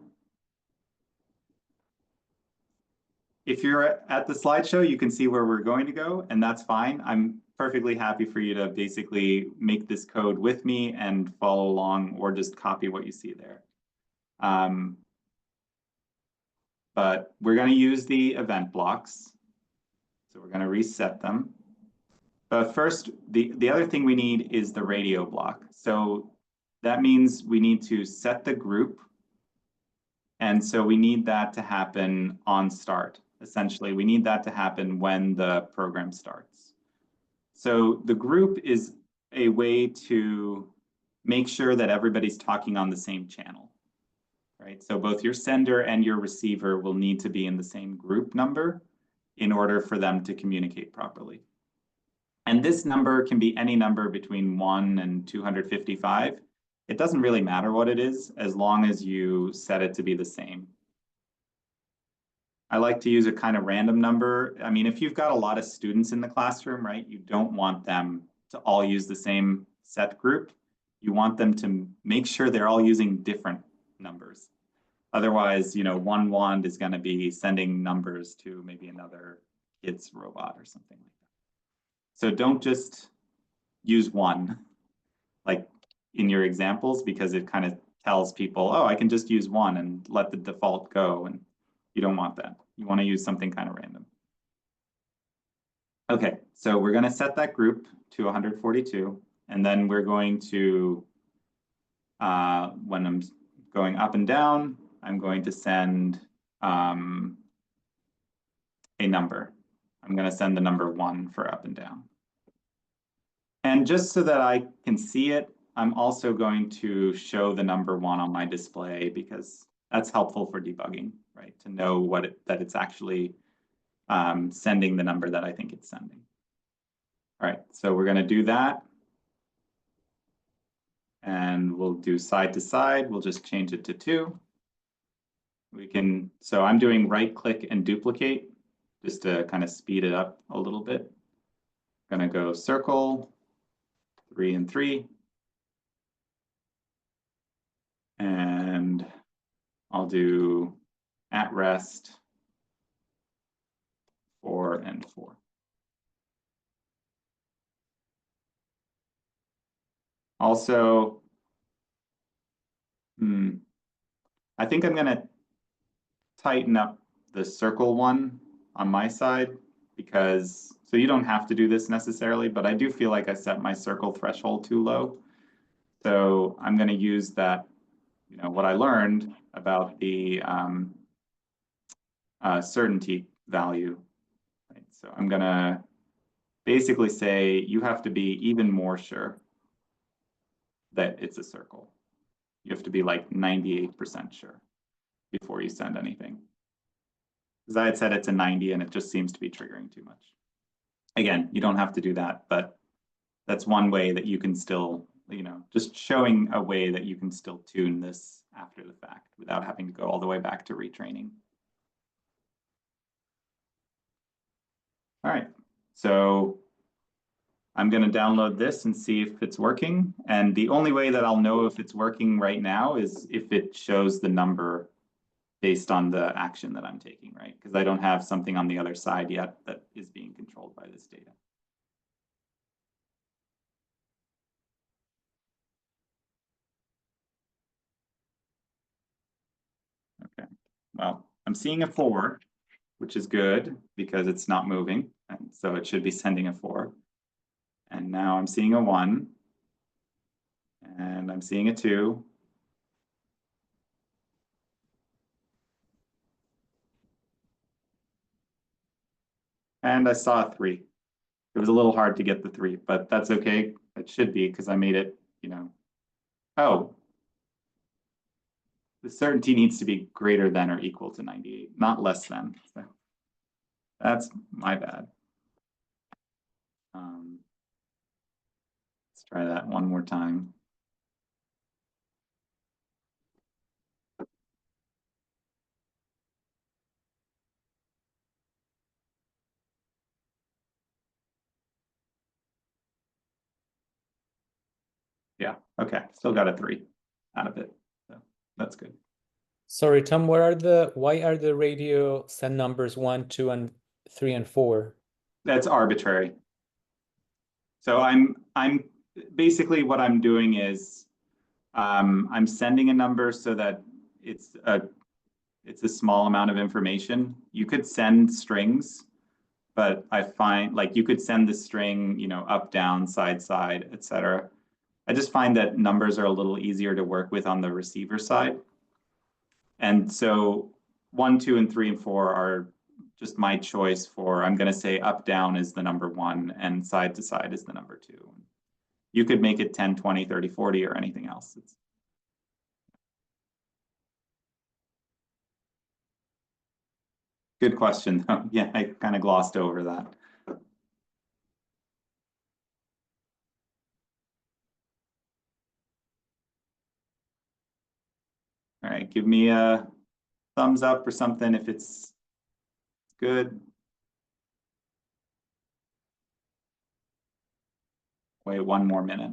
S2: if you're at the slideshow, you can see where we're going to go, and that's fine. I'm perfectly happy for you to basically make this code with me and follow along or just copy what you see there. But we're going to use the event blocks. So we're going to reset them. But first, the other thing we need is the radio block. So that means we need to set the group. And so we need that to happen on start. Essentially, we need that to happen when the program starts. So the group is a way to make sure that everybody's talking on the same channel, right? So both your sender and your receiver will need to be in the same group number in order for them to communicate properly. And this number can be any number between 1 and 255. It doesn't really matter what it is, as long as you set it to be the same. I like to use a kind of random number. I mean, if you've got a lot of students in the classroom, right, you don't want them to all use the same set group. You want them to make sure they're all using different numbers. Otherwise, you know, one wand is going to be sending numbers to maybe another kid's robot or something like that. So don't just use one, like in your examples, because it kind of tells people, oh, I can just use one and let the default go. And you don't want that. You want to use something kind of random. Okay, so we're going to set that group to 142. And then we're going to, when I'm going up and down, I'm going to send a number. I'm going to send the number 1 for up and down. And just so that I can see it, I'm also going to show the number 1 on my display because that's helpful for debugging, right? To know that it's actually sending the number that I think it's sending. All right, so we're going to do that. And we'll do side to side. We'll just change it to 2. We can, so I'm doing right click and duplicate just to kind of speed it up a little bit. I'm going to go circle 3 and 3. And I'll do at rest 4 and 4. Also, I think I'm going to tighten up the circle one on my side because, so you don't have to do this necessarily, but I do feel like I set my circle threshold too low. So I'm going to use that, you know, what I learned about the certainty value. Right? So I'm going to basically say you have to be even more sure that it's a circle. You have to be like 98% sure before you send anything. Because I had set it to 90 and it just seems to be triggering too much. Again, you don't have to do that, but that's one way that you can still, you know, just showing a way that you can still tune this after the fact without having to go all the way back to retraining. All right, so I'm going to download this and see if it's working. And the only way that I'll know if it's working right now is if it shows the number based on the action that I'm taking, right? Because I don't have something on the other side yet that is being controlled by this data. Okay, well, I'm seeing a 4, which is good because it's not moving. And so it should be sending a 4. And now I'm seeing a 1. And I'm seeing a 2. And I saw a 3. It was a little hard to get the 3, but that's okay. It should be because I made it, you know. Oh. the certainty needs to be greater than or equal to 98, not less than. So that's my bad. Let's try that one more time. Yeah, okay, still got a 3 out of it, so that's good.
S3: Sorry, Tom, why are the radio send numbers 1, 2, and 3, and 4?
S2: That's arbitrary. So I'm basically what I'm doing is I'm sending a number so that it's a small amount of information. You could send strings, but I find like you could send the string, you know, up, down, side, side, etc. I just find that numbers are a little easier to work with on the receiver side. And so 1, 2, and 3, and 4 are just my choice for, I'm going to say up, down is the number 1 and side to side is the number 2. You could make it 10, 20, 30, 40 or anything else. Good question. Yeah, I kind of glossed over that. All right, give me a thumbs up or something if it's good. Wait 1 more minute.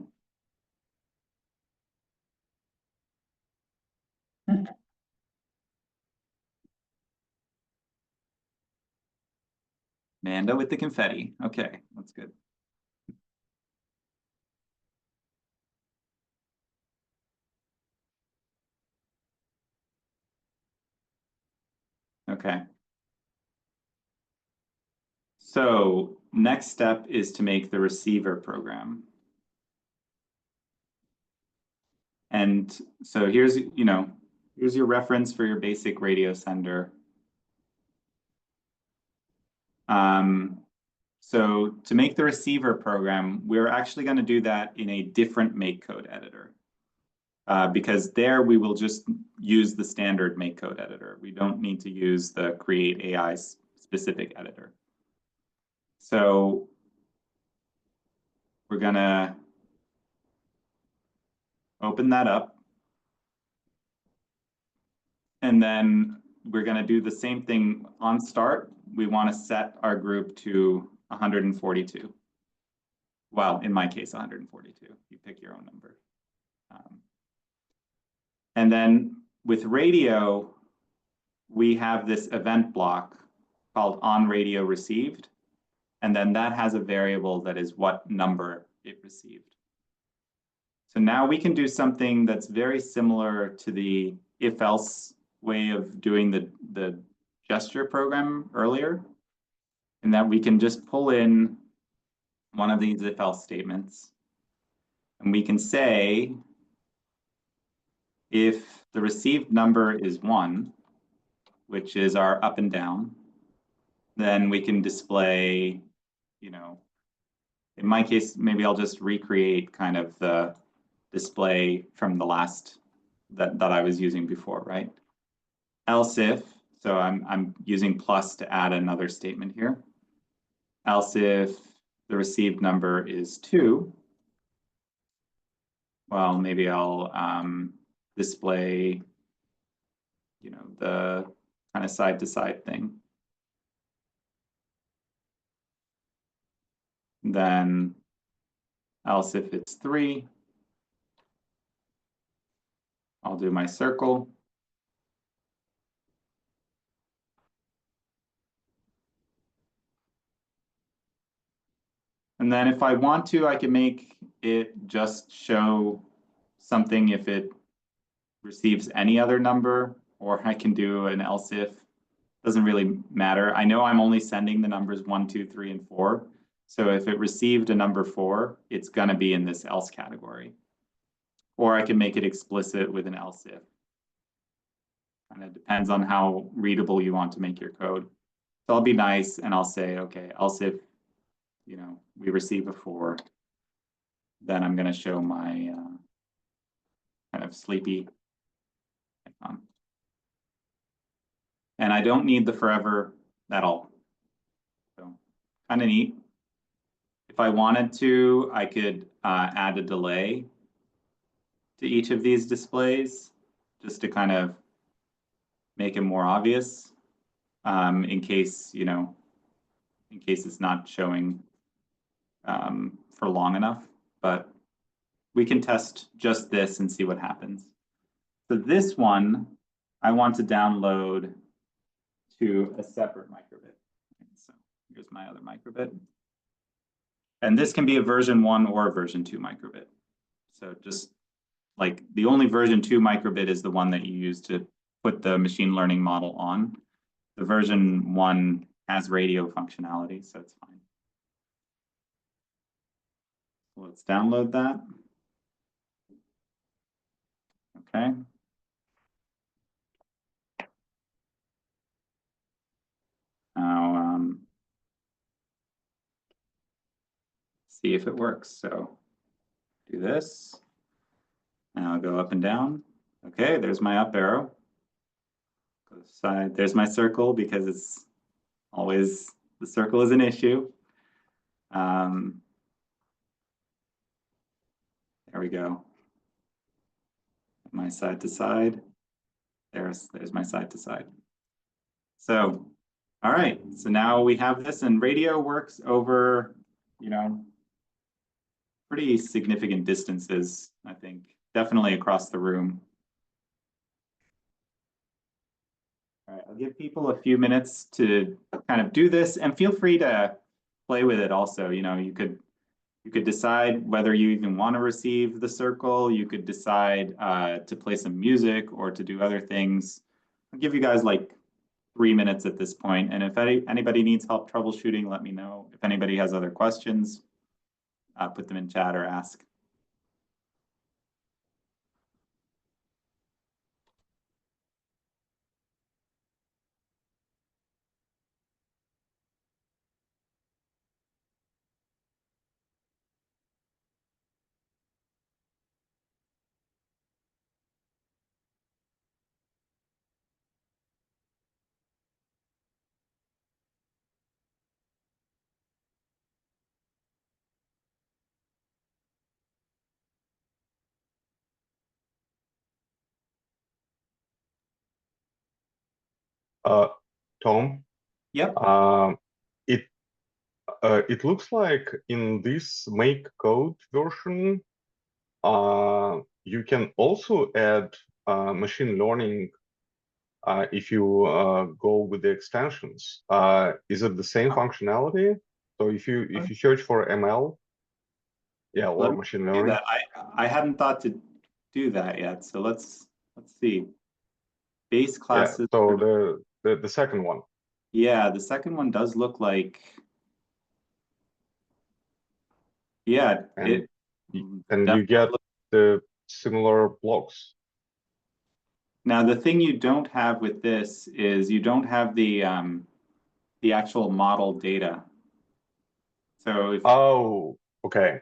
S2: Amanda with the confetti. Okay, that's good. Okay. So next step is to make the receiver program. And so here's your reference for your basic radio sender. So to make the receiver program, we're actually going to do that in a different MakeCode editor. Because there we will just use the standard MakeCode editor. We don't need to use the Create AI specific editor. So we're going to open that up. And then we're going to do the same thing on start. We want to set our group to 142. Well, in my case, 142. You pick your own number. And then with radio, we have this event block called onRadioReceived. And then that has a variable that is what number it received. So now we can do something that's very similar to the if-else way of doing the gesture program earlier, in that we can just pull in one of these if-else statements, and we can say, if the received number is 1, which is our up and down, then we can display, you know, in my case, maybe I'll just recreate kind of the display from the last that I was using before, right? Else if, so I'm using plus to add another statement here. Else if the received number is 2, well, maybe I'll display, you know, the kind of side to side thing. Then else if it's 3, I'll do my circle. And then if I want to, I can make it just show something if it receives any other number, or I can do an else if. Doesn't really matter. I know I'm only sending the numbers 1, 2, 3, and 4. So if it received a number 4, it's going to be in this else category. Or I can make it explicit with an else if. And it depends on how readable you want to make your code. So I'll be nice and I'll say, okay, else if, you know, we receive a 4, then I'm going to show my kind of sleepy And I don't need the forever at all. So kind of neat. If I wanted to, I could add a delay to each of these displays just to kind of make it more obvious in case, you know, in case it's not showing for long enough. But we can test just this and see what happens. So this one, I want to download to a separate microbit. So here's my other microbit. And this can be a version 1 or a version 2 microbit. So just like the only version 2 microbit is the one that you use to put the machine learning model on. The version 1 has radio functionality, so it's fine. Let's download that. Okay. Now, see if it works. So do this. And I'll go up and down. Okay, there's my up arrow. Go to the side. There's my circle because it's always, the circle is an issue. There we go. My side to side. There's my side to side. So, all right. So now we have this, and radio works over, you know, pretty significant distances, I think. Definitely across the room. All right, I'll give people a few minutes to kind of do this, and feel free to play with it also. You know, you could decide whether you even want to receive the circle. You could decide to play some music or to do other things. I'll give you guys like 3 minutes at this point. And if anybody needs help troubleshooting, let me know. If anybody has other questions, put them in chat or ask.
S4: Tom,
S2: Yep.
S4: it looks like in this MakeCode version, you can also add machine learning if you go with the extensions. Is it the same functionality? So if you search for ML, yeah, or
S2: Let me
S4: machine
S2: do
S4: learning.
S2: that. I hadn't thought to do that yet. So let's see. Base classes.
S4: Yeah, so the second one.
S2: Yeah, the second one does look like, yeah,
S4: And you
S2: definitely
S4: get the similar blocks.
S2: Now, the thing you don't have with this is you don't have the actual model data. So if,
S4: Oh, okay.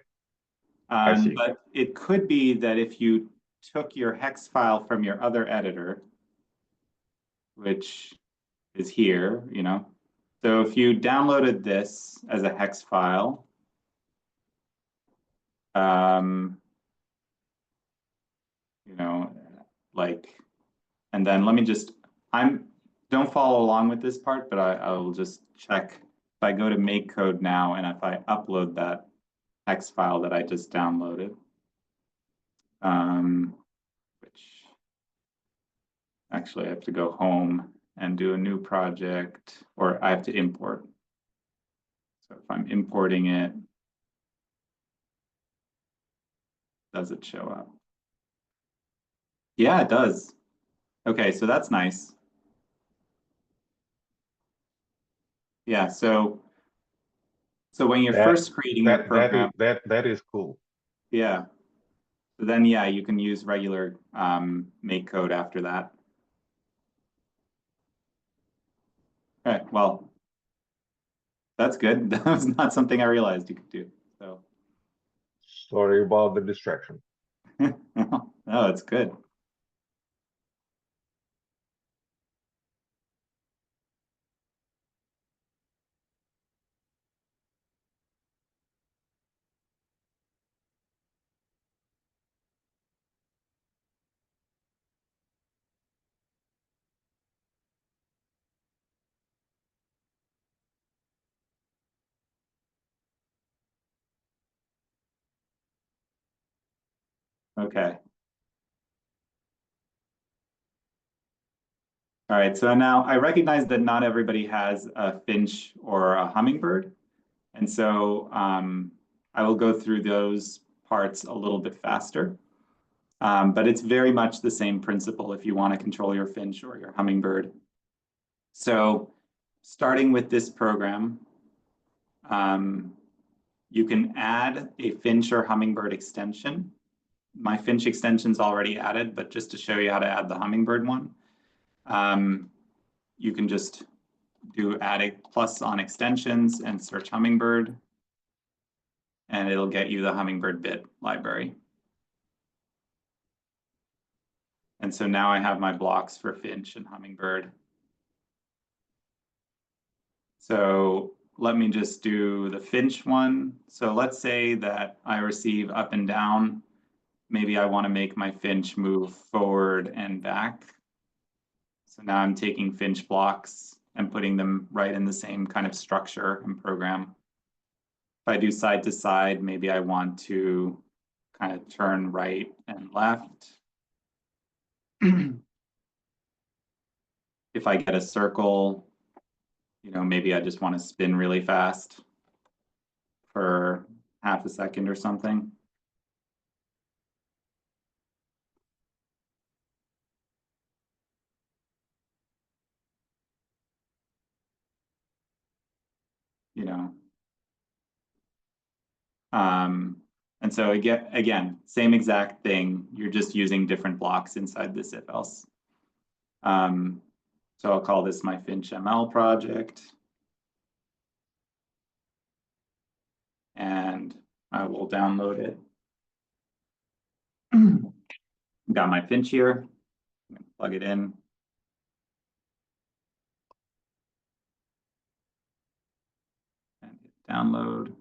S4: I see.
S2: but it could be that if you took your hex file from your other editor, which is here, you know, so if you downloaded this as a hex file, you know, like, and then let me just, don't follow along with this part, but I will just check. If I go to MakeCode now, and if I upload that hex file that I just downloaded, which actually I have to go home and do a new project, or I have to import. So if I'm importing it, does it show up? Yeah, it does. Okay, so that's nice. Yeah, so when you're first creating your program,
S4: that is cool.
S2: yeah. So then, yeah, you can use regular MakeCode after that. Okay, well, that's good. That was not something I realized you could do. So,
S4: Sorry about the distraction.
S2: no, it's good. Okay. All right, so now I recognize that not everybody has a Finch or a Hummingbird. And so I will go through those parts a little bit faster. But it's very much the same principle if you want to control your Finch or your Hummingbird. So starting with this program, you can add a Finch or Hummingbird extension. My Finch extension's already added, but just to show you how to add the Hummingbird one, you can just do add a plus on extensions and search Hummingbird, and it'll get you the Hummingbird bit library. And so now I have my blocks for Finch and Hummingbird. So let me just do the Finch one. So let's say that I receive up and down. Maybe I want to make my Finch move forward and back. So now I'm taking Finch blocks and putting them right in the same kind of structure and program. If I do side to side, maybe I want to kind of turn right and left. If I get a circle, maybe I just want to spin really fast for half a second or something. And so again, same exact thing. You're just using different blocks inside this if else. So I'll call this my Finch ML project. And I will download it. Got my Finch here. I'm going to plug it in. And hit download.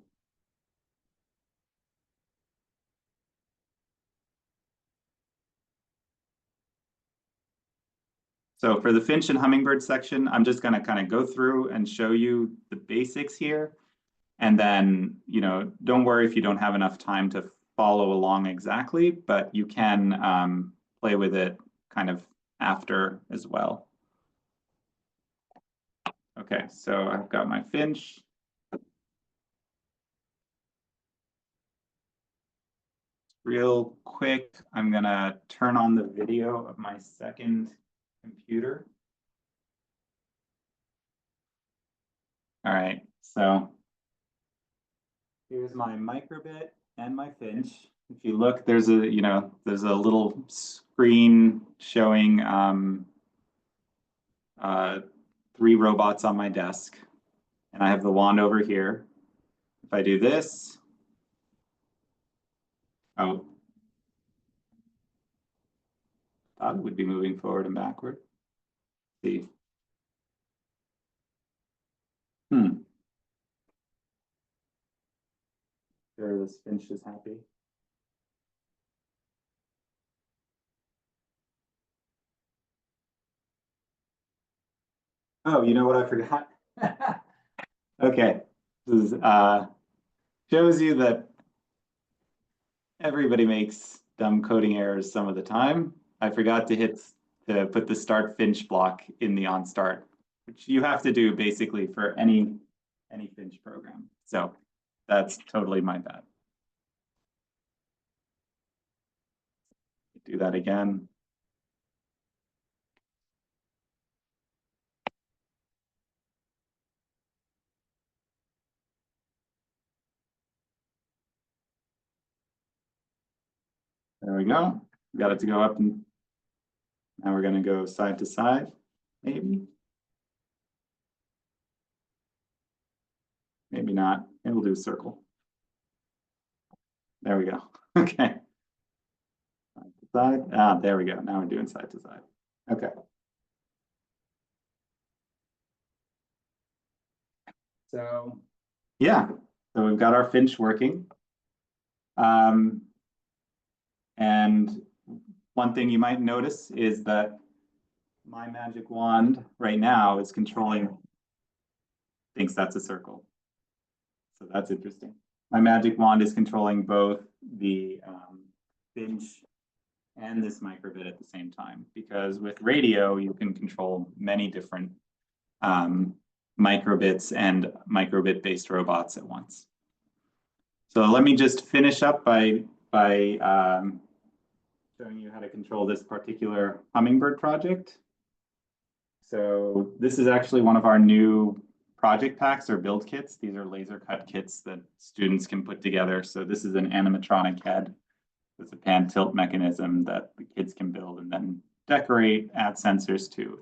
S2: So for the Finch and Hummingbird section, I'm just going to kind of go through and show you the basics here. And then, don't worry if you don't have enough time to follow along exactly, but you can play with it kind of after as well. Okay, so I've got my Finch. Real quick, I'm going to turn on the video of my second computer. All right, so here's my microbit and my Finch. If you look, there's a little screen showing 3 robots on my desk, and I have the wand over here. If I do this, oh, thought it would be moving forward and backward. Let's see. Sure, this Finch is happy. Oh, you know what I forgot? Okay, this is, shows you that everybody makes dumb coding errors some of the time. I forgot to put the start Finch block in the on start, which you have to do basically for any Finch program. So that's totally my bad. Do that again. There we go. Got it to go up, and now we're going to go side to side, maybe. Maybe not. Maybe we'll do a circle. There we go. Okay. Side to side. Ah, there we go. Now we're doing side to side. Okay. So yeah, so we've got our Finch working. And one thing you might notice is that my magic wand right now is thinks that's a circle. So that's interesting. My magic wand is controlling both the Finch and this microbit at the same time, because with radio, you can control many different microbits and microbit-based robots at once. So let me just finish up by showing you how to control this particular Hummingbird project. So this is actually one of our new project packs or build kits. These are laser cut kits that students can put together. So this is an animatronic head with a pan tilt mechanism that the kids can build and then decorate, add sensors to.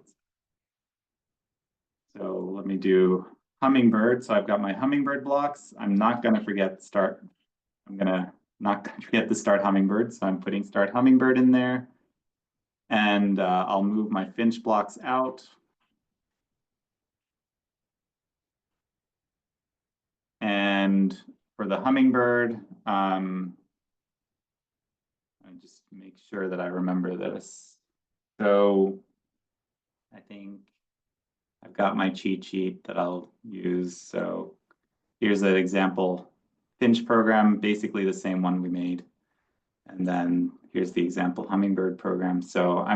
S2: So let me do Hummingbird. So I've got my Hummingbird blocks. I'm not going to forget start. I'm not going to forget the start Hummingbird. So I'm putting start Hummingbird in there. And I'll move my Finch blocks out. And for the Hummingbird, I just make sure that I remember this. So I think I've got my cheat sheet that I'll use. So here's an example Finch program, basically the same one we made. And then here's the example Hummingbird program. So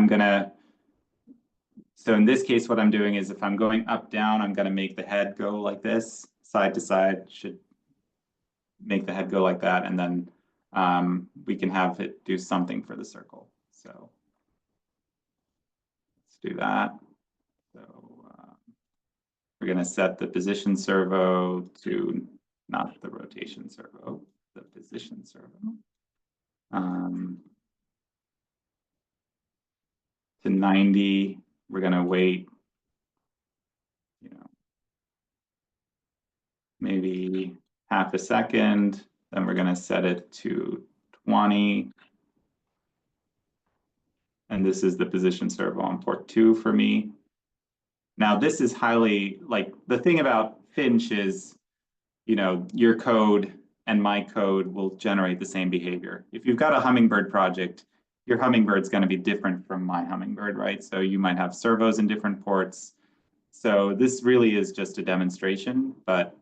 S2: so in this case, what I'm doing is if I'm going up, down, I'm going to make the head go like this, side to side, should make the head go like that. And then we can have it do something for the circle. So let's do that. So we're going to set the position servo to not the rotation servo, the position servo. To 90, we're going to wait, maybe half a second. Then we're going to set it to 20. And this is the position servo on port 2 for me. Now, this is highly, like, the thing about Finch is, your code and my code will generate the same behavior. If you've got a Hummingbird project, your Hummingbird's going to be different from my Hummingbird, right? So you might have servos in different ports. So this really is just a demonstration, but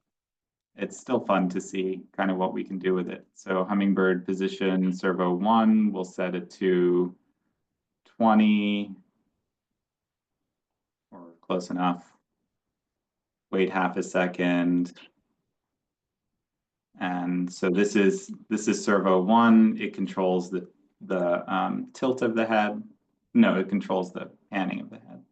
S2: it's still fun to see kind of what we can do with it. So Hummingbird position servo 1, we'll set it to 20 or close enough. Wait half a second. And so this is servo 1. It controls the tilt of the head. No, it controls the panning of the head.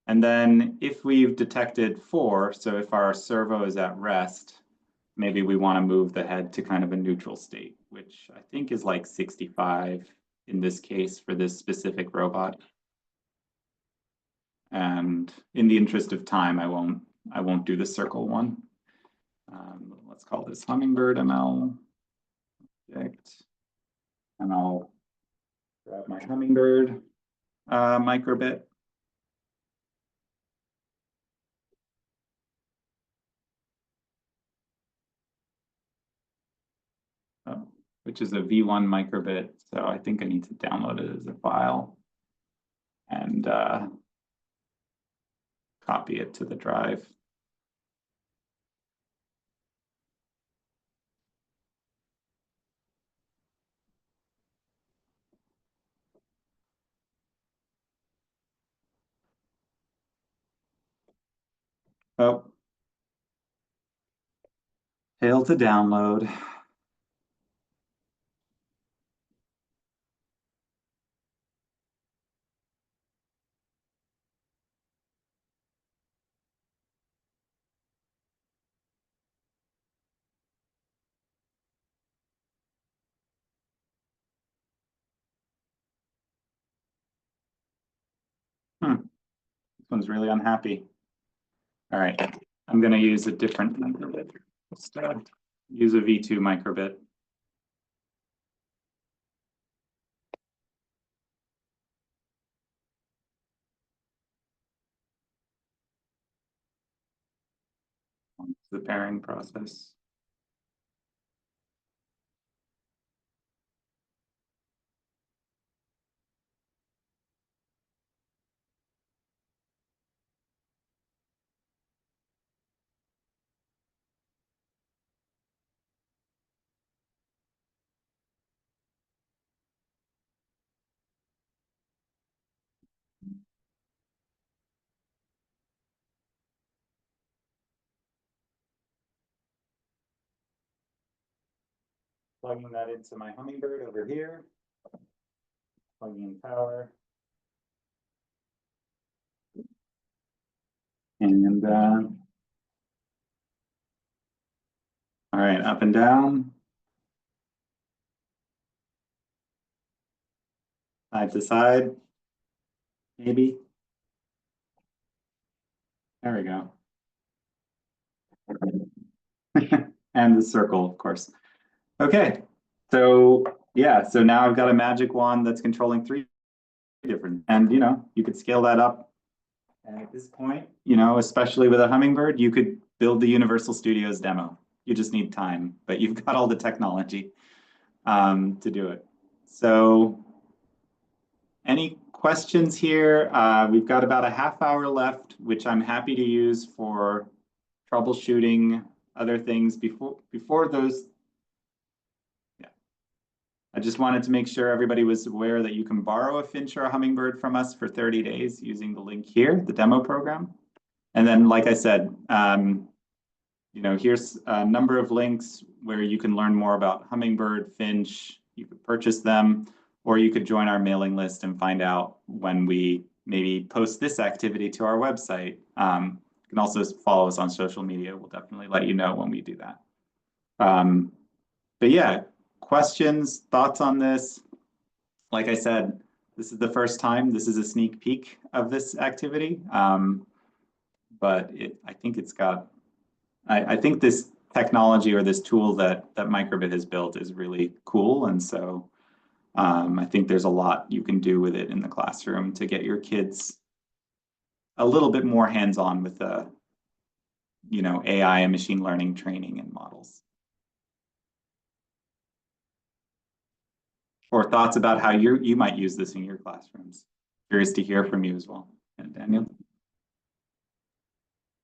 S2: And then if we've detected 4, so if our servo is at rest, maybe we want to move the head to kind of a neutral state, which I think is like 65 in this case for this specific robot. And in the interest of time, I won't do the circle one. Let's call this Hummingbird ML object. And I'll grab my Hummingbird microbit. Which is a V1 microbit. So I think I need to download it as a file and copy it to the drive. Oh, failed to download. This one's really unhappy. All right, I'm going to use a different microbit. Let's use a V2 microbit. The pairing process. Plugging that into my Hummingbird over here. Plugging in power. And all right, up and down. Side to side. Maybe. There we go. And the circle, of course. Okay, so yeah, so now I've got a magic wand that's controlling 3 different, and you could scale that up. And at this point, especially with a Hummingbird, you could build the Universal Studios demo. You just need time, but you've got all the technology to do it. So any questions here? We've got about a half hour left, which I'm happy to use for troubleshooting other things before those. Yeah, I just wanted to make sure everybody was aware that you can borrow a Finch or a Hummingbird from us for 30 days using the link here, the demo program. And then, like I said, here's a number of links where you can learn more about Hummingbird, Finch. You could purchase them, or you could join our mailing list and find out when we maybe post this activity to our website. You can also follow us on social media. We'll definitely let you know when we do that. But yeah, questions, thoughts on this? Like I said, this is the first time. This is a sneak peek of this activity. But I think it's got, I think this technology or this tool that Microbit has built is really cool. And so I think there's a lot you can do with it in the classroom to get your kids a little bit more hands-on with the, AI and machine learning training and models. Or thoughts about how you might use this in your classrooms. Curious to hear from you as well. And Daniel?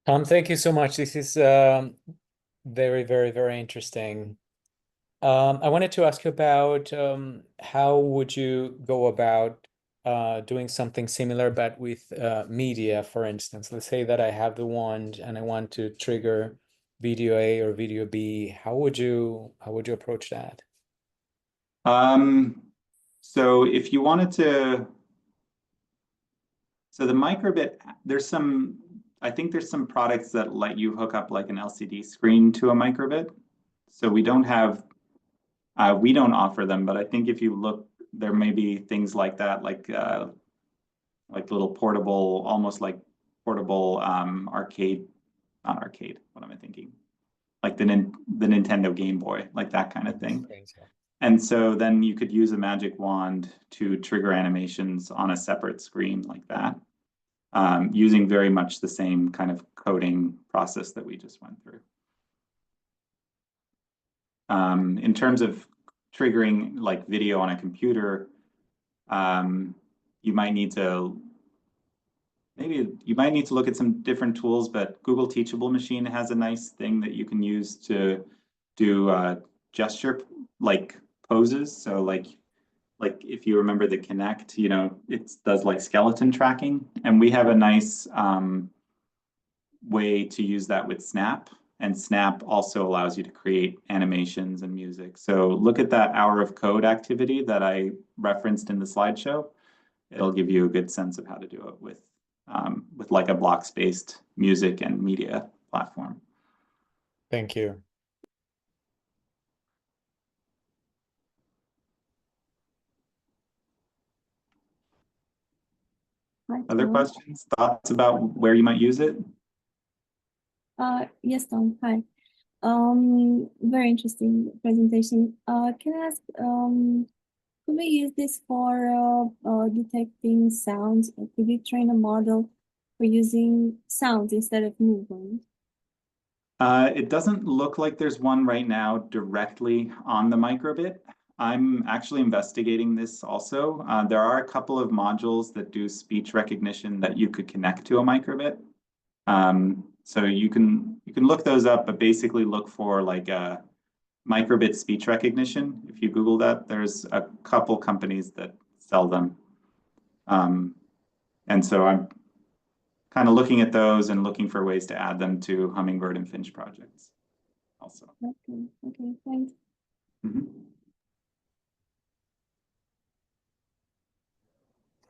S3: Tom, thank you so much. This is very, very, very interesting. I wanted to ask you about how would you go about doing something similar, but with media, for instance. Let's say that I have the wand and I want to trigger video A or video B. How would you approach that?
S2: So if you wanted to, so the Microbit, I think there's some products that let you hook up like an LCD screen to a Microbit. So we don't offer them, but I think if you look, there may be things like that, like little portable, almost like portable arcade, not arcade, what am I thinking? Like the Nintendo Game Boy, like that kind of thing. And so then you could use a magic wand to trigger animations on a separate screen like that, using very much the same kind of coding process that we just went through. In terms of triggering like video on a computer, you might need to look at some different tools, but Google Teachable Machine has a nice thing that you can use to do gesture like poses. So like if you remember the Kinect, it does like skeleton tracking, and we have a nice way to use that with Snap. And Snap also allows you to create animations and music. So look at that hour of code activity that I referenced in the slideshow. It'll give you a good sense of how to do it with like a blocks-based music and media platform.
S3: Thank you.
S2: Other questions, thoughts about where you might use it?
S5: Yes, Tom. Hi. Very interesting presentation. Can I ask, could we use this for detecting sounds? Or could you train a model for using sounds instead of movement?
S2: It doesn't look like there's one right now directly on the Microbit. I'm actually investigating this also. There are a couple of modules that do speech recognition that you could connect to a Microbit. So you can look those up, but basically look for like a Microbit speech recognition. If you Google that, there's a couple companies that sell them. And so I'm kind of looking at those and looking for ways to add them to Hummingbird and Finch projects also.
S5: Okay, thanks.
S2: Mhm.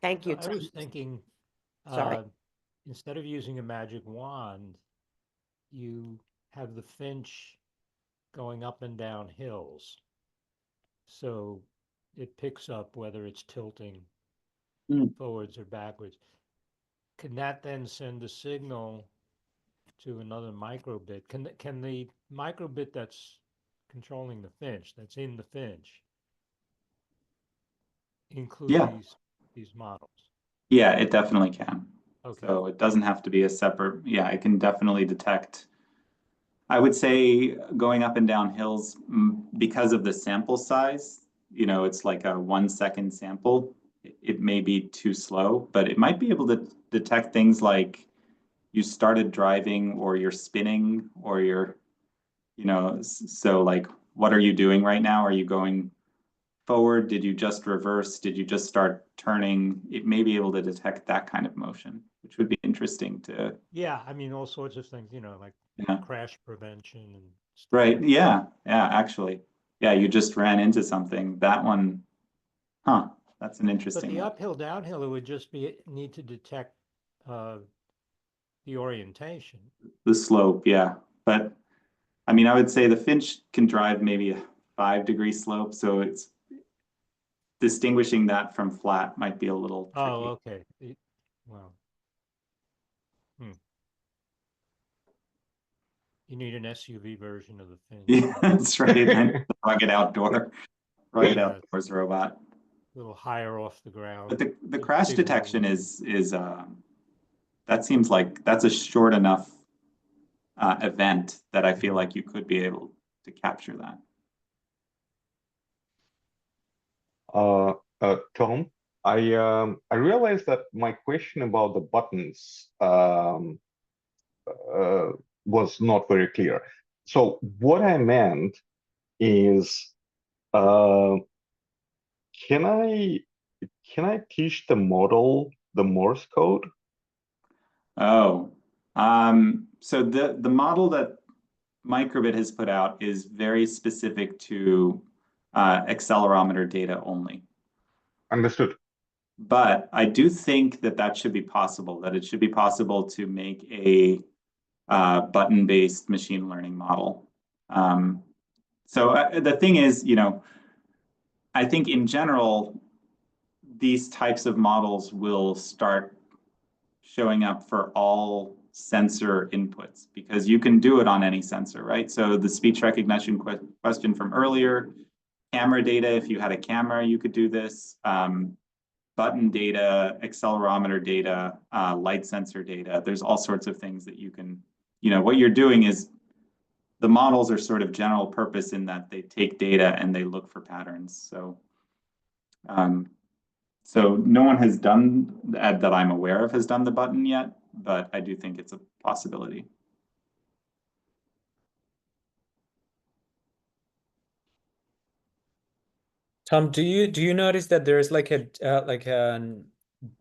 S6: Thank you,
S1: I
S6: Tom.
S1: was thinking,
S6: Sorry.
S1: instead of using a magic wand, you have the Finch going up and down hills. So it picks up whether it's tilting
S2: Mm.
S1: forwards or backwards. Can that then send a signal to another microbit? Can the microbit that's controlling the Finch, that's in the Finch, include
S2: Yeah.
S1: these models?
S2: Yeah, it definitely can.
S1: Okay.
S2: So it doesn't have to be a separate, yeah, it can definitely detect. I would say going up and down hills, because of the sample size, it's like a 1 second sample. It may be too slow, but it might be able to detect things like you started driving or you're spinning or so like, what are you doing right now? Are you going forward? Did you just reverse? Did you just start turning? It may be able to detect that kind of motion, which would be interesting to.
S1: Yeah, I mean, all sorts of things, like
S2: Yeah.
S1: crash prevention and stuff.
S2: Right. Yeah. Yeah. Actually, yeah. You just ran into something. That one, huh? That's an
S1: But
S2: interesting
S1: the
S2: one.
S1: uphill, downhill, it would just need to detect the orientation.
S2: The slope. Yeah. But I mean, I would say the Finch can drive maybe a 5-degree slope, so it's distinguishing that from flat might be a little tricky.
S1: Oh, okay. Well, you need an SUV version of the Finch.
S2: Yeah, that's right. And rugged outdoors robot.
S1: A little higher off the ground.
S2: But the
S1: big-
S2: crash
S1: big
S2: detection
S1: wheels.
S2: is that seems like that's a short enough event that I feel like you could be able to capture that.
S4: Tom, I realized that my question about the buttons was not very clear. So what I meant is, can I teach the model the Morse code?
S2: Oh, so the model that Microbit has put out is very specific to accelerometer data only.
S4: Understood.
S2: But I do think that should be possible, that it should be possible to make a button-based machine learning model. So the thing is, I think in general, these types of models will start showing up for all sensor inputs because you can do it on any sensor, right? So the speech recognition question from earlier, camera data, if you had a camera, you could do this. Button data, accelerometer data, light sensor data. There's all sorts of things that you can, what you're doing is the models are sort of general purpose in that they take data and they look for patterns. So, so no one has done that I'm aware of has done the button yet, but I do think it's a possibility.
S3: Tom, do you notice that there's like a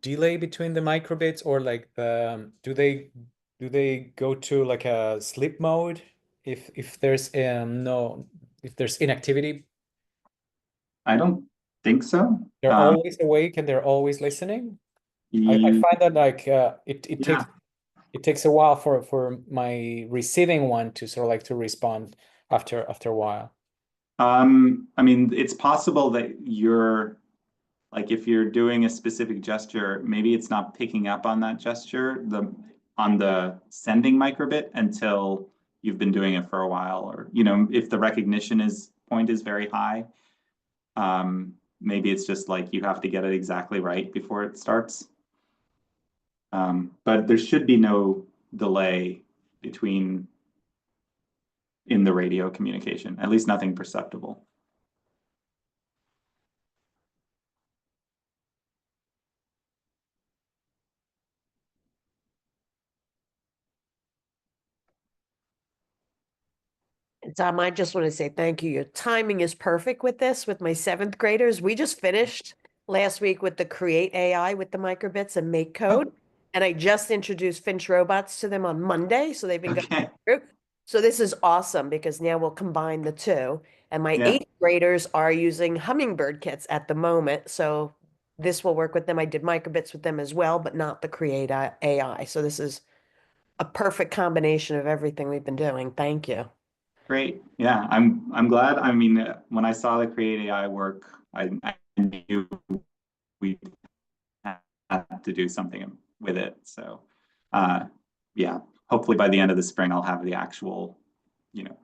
S3: delay between the microbits, or like do they go to like a sleep mode if there's if there's inactivity?
S2: I don't think so.
S3: They're always awake and they're always listening. I find that like it takes a while for my receiving one to sort of like to respond after a while.
S2: I mean, it's possible that you're like if you're doing a specific gesture, maybe it's not picking up on that gesture on the sending microbit until you've been doing it for a while, or if the recognition point is very high, maybe it's just like you have to get it exactly right before it starts. But there should be no delay in the radio communication, at least nothing perceptible.
S6: And Tom, I just want to say thank you. Your timing is perfect with this, with my 7th graders. We just finished last week with the Create AI with the microbits and MakeCode. And I just introduced Finch robots to them on Monday. So they've been going through. So this is awesome because now we'll combine the two. And my
S2: Yeah.
S6: 8th graders are using Hummingbird kits at the moment. So this will work with them. I did microbits with them as well, but not the Create AI. So this is a perfect combination of everything we've been doing. Thank you.
S2: Great. Yeah, I'm glad. I mean, when I saw the Create AI work, I knew we had to do something with it. So, yeah, hopefully by the end of the spring, I'll have the actual,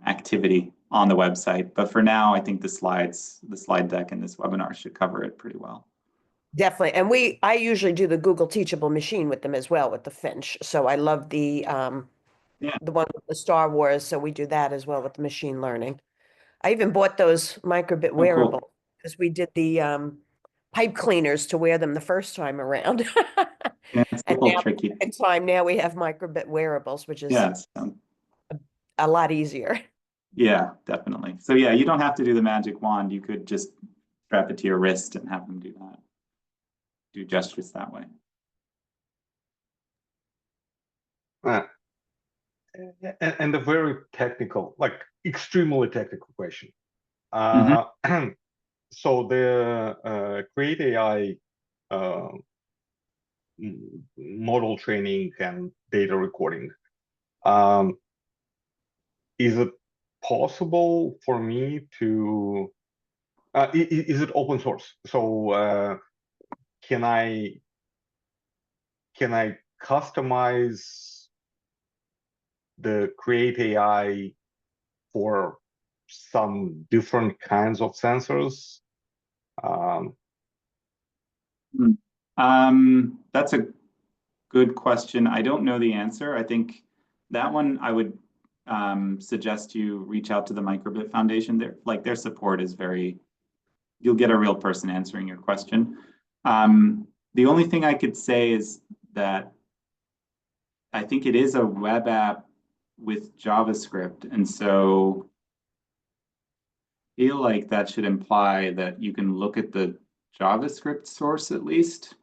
S2: activity on the website. But for now, I think the slide deck in this webinar should cover it pretty well.
S6: Definitely. And I usually do the Google Teachable Machine with them as well with the Finch. So I love the one with the Star Wars. So we do that as well with the machine learning. I even bought those microbit
S2: cool.
S6: wearables because we did the pipe cleaners to wear them the first time around.
S2: Yeah, it's a
S6: And
S2: little
S6: now,
S2: tricky.
S6: second time, now we have microbit wearables, which is
S2: Yeah,
S6: a lot easier.
S2: yeah, definitely. So yeah, you don't have to do the magic wand. You could just strap it to your wrist and have them do that. Do gestures that way.
S4: And a very technical, like extremely technical question. So the Create AI model training and data recording, is it possible for me to, is it open source? So can I customize the Create AI for some different kinds of sensors?
S2: That's a good question. I don't know the answer. I think that one I would suggest you reach out to the Microbit Foundation. Their support is you'll get a real person answering your question. The only thing I could say is that I think it is a web app with JavaScript, and so I feel like that should imply that you can look at the JavaScript source at least,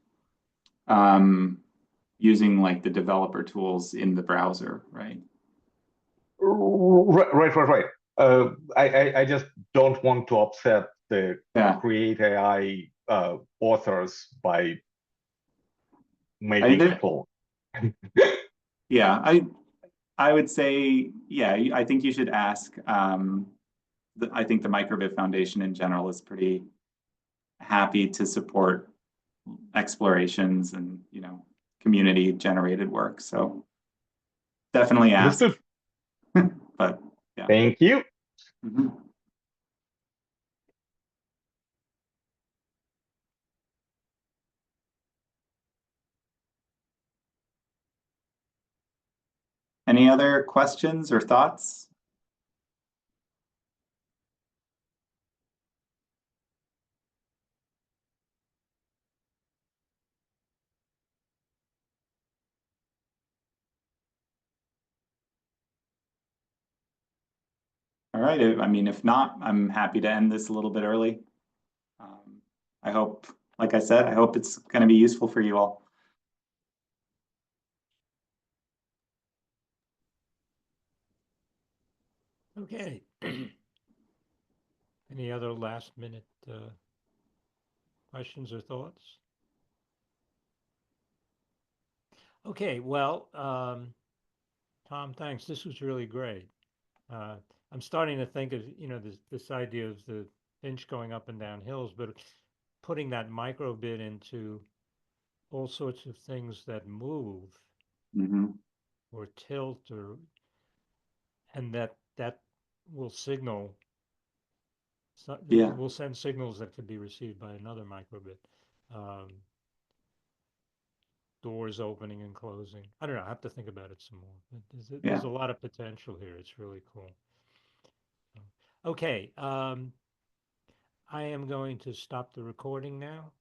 S2: using like the developer tools in the browser, right?
S4: Right. I just don't want to upset the Create AI authors by making it full.
S2: Yeah, I would say, yeah, I think you should ask. I think the Microbit Foundation in general is pretty happy to support explorations and community generated work. So definitely ask. But yeah.
S4: Thank you.
S2: Any other questions or thoughts? All right. I mean, if not, I'm happy to end this a little bit early. I hope, like I said, I hope it's going to be useful for you all.
S1: Okay. Any other last minute questions or thoughts? Okay, well, Tom, thanks. This was really great. I'm starting to think of, this idea of the Finch going up and down hills, but putting that microbit into all sorts of things that move or tilt and that will signal, will send signals that could be received by another microbit. Doors opening and closing. I don't know. I have to think about it some more. There's a lot of potential here. It's really cool. Okay. I am going to stop the recording now.